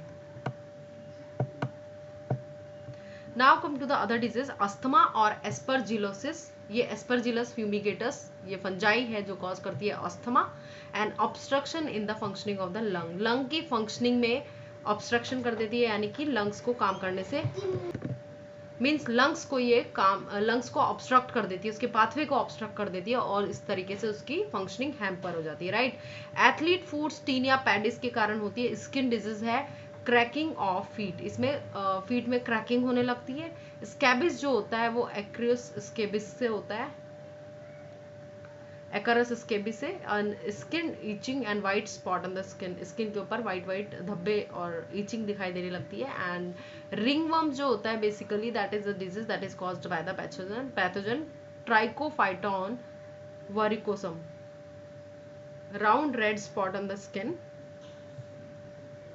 Now come to the other disease, asthma और एस्परजिलोसिस। ये एस्परजिलस फ्यूमिगेटस, ये फंजाई है जो कॉज करती है asthma and obstruction in the functioning of the lung. Lung की फंक्शनिंग में ऑब्स्ट्रक्शन कर देती है, यानी कि लंग्स को काम करने से, मीन्स लंग्स को ऑब्स्ट्रक्ट कर देती है, उसके पाथवे को ऑब्स्ट्रक्ट कर देती है और इस तरीके से उसकी फंक्शनिंग हैम्पर हो जाती है, राइट। एथलीट फूड्स, टीनिया पैडिस के कारण होती है। स्किन डिजीज है क्रैकिंग ऑफ फीट, इसमें फीट में क्रैकिंग होने लगती है। स्कैबिस जो होता है वो एक्रियस स्केबिस से होता है, एकरस स्केबिस से। Skin itching and white spot on the skin, skin के ऊपर वाइट वाइट धब्बे और ईचिंग दिखाई देने लगती है। एंड रिंग वर्म जो होता है basically that is the disease that is caused by the pathogen Trichophyton verrucosum, round red spot on the skin.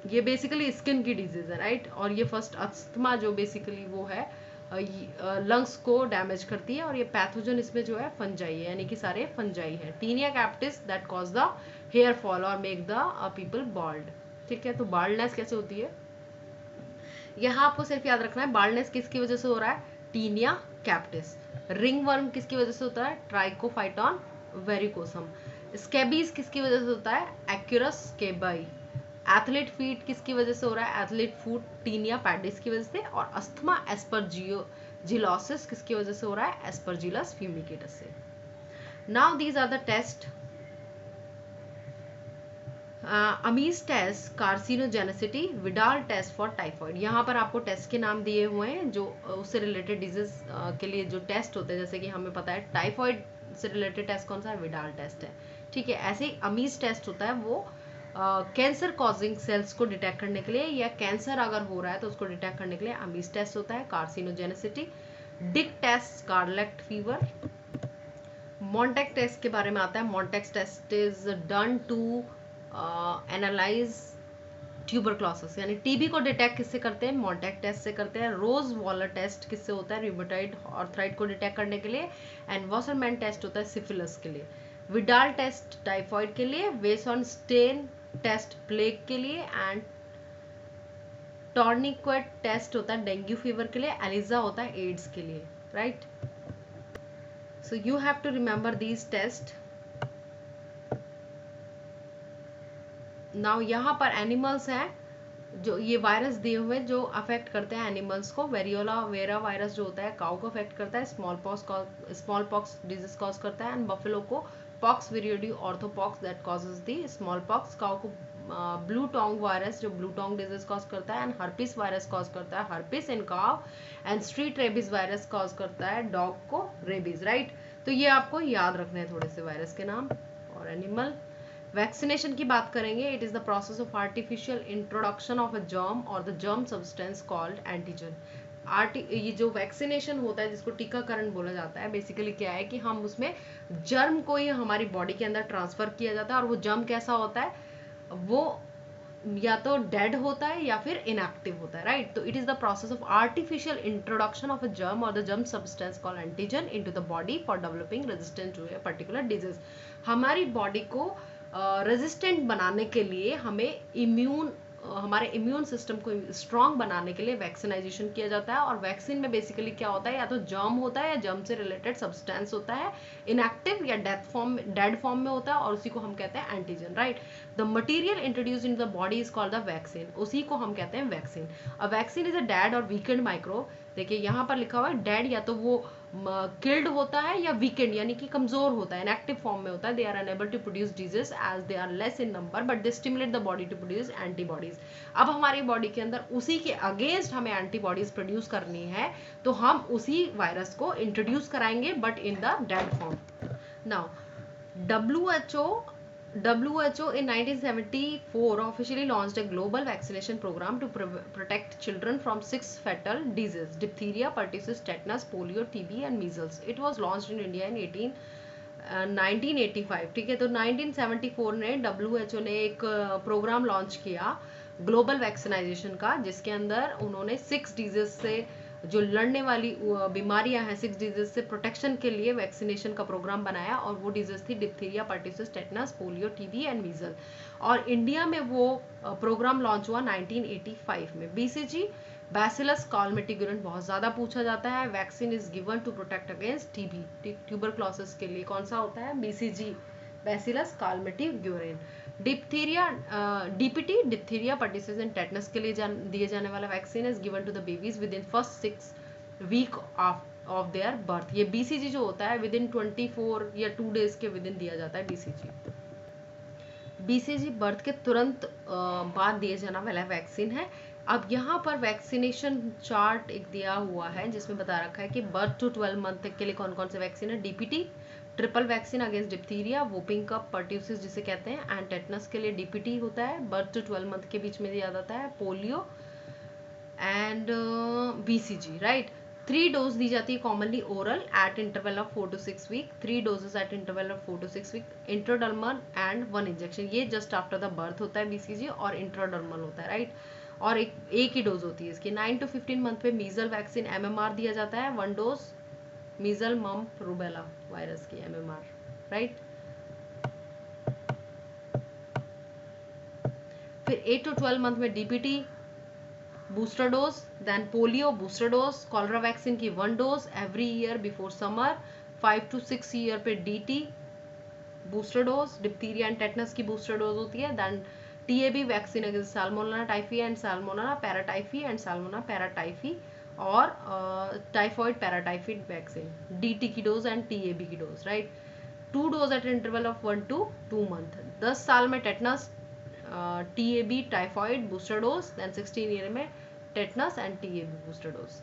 ये बेसिकली स्किन की डिजीज है, राइट। और ये फर्स्ट अस्थमा जो बेसिकली वो है लंग्स को डैमेज करती है, और ये पैथोजन इसमें जो है फंजाई है, यानी कि सारे फंजाई है। Tinea capitis that cause the hair fall और मेक द पीपल बाल्ड। ठीक है, तो बाल्डनेस कैसे होती है यहाँ आपको सिर्फ याद रखना है। बाल्डनेस किसकी वजह से हो रहा है, टीनिया कैप्टिस। रिंग वर्म किसकी वजह से होता है, ट्राइकोफाइटोन वेरिकोसम। स्कैबीज किसकी वजह से होता है, एक्यूरस स्केबाई। एथलीट फीट किसकी वजह से हो रहा है, एथलीट फूट टीनिया पैडिस की वजह से। और अस्थमा एस्परजिलोसिस किसकी वजह से हो रहा है, एस्परजिलस फ्यूमिगेटस से। Now these are the test. Ames test carcinogenicity, Widal test for typhoid. यहाँ पर आपको टेस्ट के नाम दिए हुए हैं जो उससे रिलेटेड डिजीज के लिए जो टेस्ट होते हैं, जैसे कि हमें पता है टाइफॉइड से रिलेटेड टेस्ट कौन सा है, विडाल टेस्ट है। ठीक है, ऐसे ही अमीज टेस्ट होता है वो कैंसर कॉजिंग सेल्स को डिटेक्ट करने के लिए, या कैंसर अगर हो रहा है तो उसको डिटेक्ट करने के लिए अमीज टेस्ट होता है। Carcinogenicity. Dick test scarlet fever. Mantoux test के बारे में आता है। Mantoux test is done to analyse tuberculosis, यानी टीबी को डिटेक्ट किससे करते हैं, मॉन्टेक टेस्ट से करते हैं। रोज वॉलर टेस्ट किससे होता है, रूमेटॉइड आर्थराइड को डिटेक्ट करने के लिए। एंड वॉसरमैन टेस्ट होता है सिफिलिस के लिए। विडाल टेस्ट टाइफॉइड के लिए। वेसन स्टेन टेस्ट प्लेग के लिए। एंड टॉर्निक्वेट टेस्ट होता है डेंगू फीवर के लिए। एलिजा होता है एड्स के लिए, right. So you have to remember these test. Now यहाँ पर एनिमल्स हैं जो ये वायरस दिए हुए जो अफेक्ट करते हैं एनिमल्स को। वेरियोला वेरा वायरस जो होता है काउ को अफेक्ट करता है। स्मॉल पॉक्स डिजीज कॉज करता है। एंड बफेलो को Poxviridae Orthopox that causes the smallpox. Cow को ब्लू टोंग वायरस जो ब्लू टोंग डिजीज कॉज करता है। एंड हर्पिस वायरस कॉज करता है herpes in cow. And street rabies virus cause करता है डॉग को रेबीज, राइट। तो ये आपको याद रखने हैं थोड़े से वायरस के नाम और एनिमल। वैक्सीनेशन की बात करेंगे। It is the process of artificial introduction of a germ और the germ substance called antigen. ये जो वैक्सीनेशन होता है जिसको टीकाकरण बोला जाता है, बेसिकली क्या है कि हम उसमें जर्म को ही हमारी बॉडी के अंदर ट्रांसफर किया जाता है। और वो जर्म कैसा होता है, वो या तो डेड होता है या फिर इनएक्टिव होता है, राइट। तो it is the process of artificial introduction of a germ और the germ substance called antigen into the body for developing resistant to a particular disease. हमारी बॉडी को रेजिस्टेंट बनाने के लिए हमारे इम्यून सिस्टम को स्ट्रांग बनाने के लिए वैक्सीनाइजेशन किया जाता है। और वैक्सीन में बेसिकली क्या होता है, या तो जर्म होता है या जर्म से रिलेटेड सब्सटेंस होता है, इनएक्टिव या डेड फॉर्म में होता है, और उसी को हम कहते हैं antigen, right. The material introduced in the body is called the vaccine, उसी को हम कहते हैं vaccine. A vaccine is a dead और वीकेंड माइक्रोब। देखिए यहाँ पर लिखा हुआ है डेड, या तो वो किल्ड होता है या वीकेंड यानी कि कमजोर होता है, इनएक्टिव फॉर्म में होता है। They are unable to produce disease as they are less in number but they stimulate the body to produce antibodies. अब हमारी बॉडी के अंदर उसी के अगेंस्ट हमें एंटीबॉडीज प्रोड्यूस करनी है, तो हम उसी वायरस को इंट्रोड्यूस कराएंगे but in the dead form. Now WHO in 1974 officially launched a global vaccination program to protect children from 6 fatal diseases: diphtheria, pertussis, tetanus, polio, TB and measles. It was launched in India in 1985. ठीक है, तो 1974 में WHO ने एक programme launch किया global vaccinisation का, जिसके अंदर उन्होंने 6 डिजीज से जो लड़ने वाली बीमारियां हैं, 6 डिजीज से प्रोटेक्शन के लिए वैक्सीनेशन का प्रोग्राम बनाया। और वो डिजीज थी diphtheria, pertussis, tetanus, polio, TB and measles. और इंडिया में वो प्रोग्राम लॉन्च हुआ 1985 में। BCG बैसिलस कालमेटिग्यूरेन बहुत ज्यादा पूछा जाता है। Vaccine is given to protect against TB, tuberculosis के लिए कौन सा होता है, BCG bacillus Calmette Guerin. Diphtheria DPT diphtheria, pertussis and tetanus के लिए दिए जाने वाला vaccine is given to the babies within first 6 week of their birth. ये BCG जो होता है विद इन 24 या 2 डेज के विद इन दिया जाता है BCG बर्थ के तुरंत बाद दिए जाने वाला वैक्सीन है। अब यहाँ पर वैक्सीनेशन चार्ट एक दिया हुआ है जिसमें बता रखा है कि बर्थ टू 12 मंथ तक के लिए कौन कौन से वैक्सीन है। DPT triple vaccine against diphtheria, whopping cup, pertussis जिसे कहते हैं, एंड टेटनस के लिए डीपीटी होता है, बर्थ टू 12 मंथ के बीच में दिया जाता है। Polio and BCG, right. 3 dose दी जाती है commonly oral at interval of 4 to 6 week, 3 doses at interval of 4 to 6 week, intradermal and 1 injection. ये जस्ट आफ्टर द बर्थ होता है बीसीजी और इंट्राडर्मल होता है, राइट। और एक ही डोज होती है इसकी। 9 to 15 मंथ पे मीजल वैक्सीन एमएमआर दिया जाता है, 1 dose measles mumps rubella virus की एमएमआर, राइट। फिर 8 to 12 मंथ में DPT booster dose, then polio booster dose, cholera vaccine की 1 dose every year before summer. 5 to 6 year पे DT booster dose, diphtheria and tetanus की booster dose होती है। Then TAB vaccine against Salmonella typhi and Salmonella paratyphi and Salmonella paratyphi, और typhoid paratyphoid vaccine, DT की dose and टीएबी की dose, right. 2 dose at interval of 1 to 2 month. 10 साल में tetanus, TAB, typhoid booster dose, then 16 year में tetanus and TAB booster dose.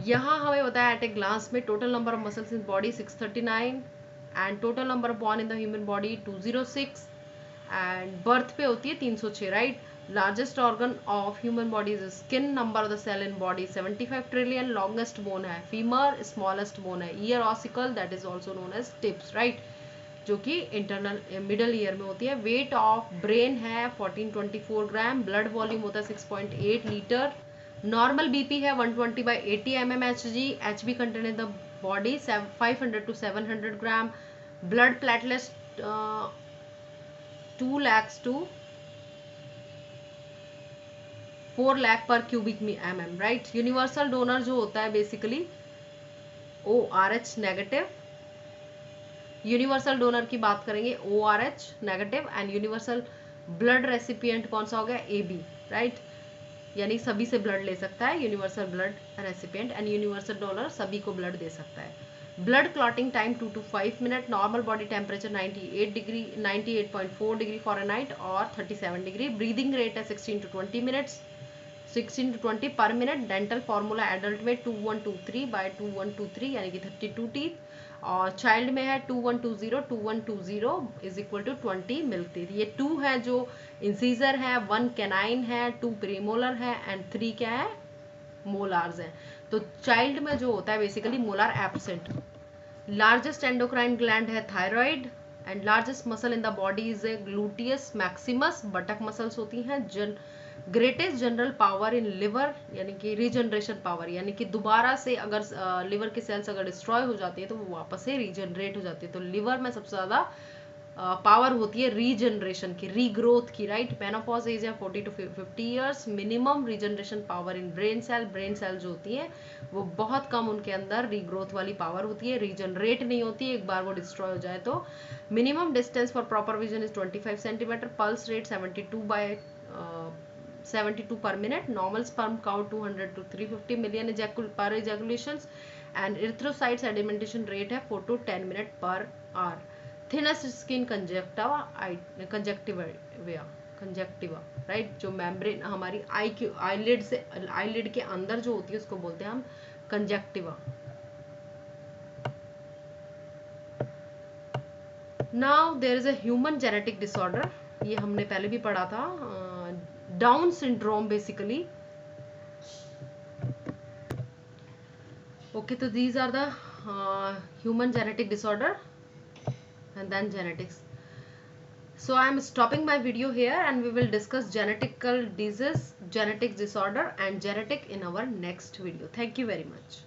यहाँ हमें बताया at a glance में total number of muscles in body 639 and total number of bone in the human body 206 and birth पे होती है 306, right. Largest organ of human body is skin, number of the cell in body 75 trillion, longest bone है femur, smallest bone है ear ossicle that is also known as tips, right, जो कि internal middle ear में होती है। Weight of brain है 1424 ग्राम, blood volume होता है 6.8 लीटर, नॉर्मल बीपी है 120/80 mmHg, HB content in the body 500 to 700 gram, blood platelets 2 lakhs to 4 lakh per cubic mm, right. Universal donor जो होता है basically ORH negative, universal donor की बात करेंगे ORH negative, and universal blood recipient कौन सा हो गया AB, राइट, यानी सभी से ब्लड ले सकता है universal blood recipient, and universal donor सभी को ब्लड दे सकता है। Blood clotting time 2 to 5 minute, normal body temperature 98.4 degree Fahrenheit और 37 डिग्री, ब्रीदिंग रेट है 16 to 20 मिनट्स, 16 to 20 पर मिनट। डेंटल फॉर्मूला एडल्ट में 2123/2123 यानी कि 32 टीथ, और चाइल्ड में है 2120 is equal to 20 milk teeth. ये 2 है जो इंसीजर है, 1 कैनाइन है, 2 प्रीमोलर है एंड 3 क्या है, मोलार्स है। तो चाइल्ड में जो होता है basically molar absent. Largest endocrine gland है thyroid, and largest muscle in the body is a gluteus maximus, buttock muscles होती हैं। Greatest general power in liver यानी कि रीजनरेशन पावर, यानी कि दोबारा से अगर लिवर के सेल्स अगर डिस्ट्रॉय हो जाती है तो वो वापस से रीजनरेट हो जाती है। तो लिवर में सबसे ज्यादा पावर होती है रीजनरेशन की, रीग्रोथ की, राइट। मेनोपॉज एज है 40 to 50 years. Minimum regeneration power in brain cell जो होती है वो बहुत कम, उनके अंदर रीग्रोथ वाली पावर होती है, रीजनरेट नहीं होती है एक बार वो डिस्ट्रॉय हो जाए तो। Minimum distance for proper vision is 25 centimetre, pulse rate 72 per minute, normal sperm count 200 to 350 million per ejaculations, and erythrocyte sedimentation rate है 4 to 10 minute per hour. Thinnest skin conjunctiva, right, जो membrane हमारी eyelid के अंदर जो होती है उसको बोलते हैं हम conjunctiva. Now there is a human genetic disorder, ये हमने पहले भी पढ़ा था, डाउन सिंड्रोम बेसिकली। ओके, तो these are the human genetic disorder and then genetics. So I am stopping my video here and we will discuss genetical disease, genetic disorder and genetic in our next video. Thank you very much.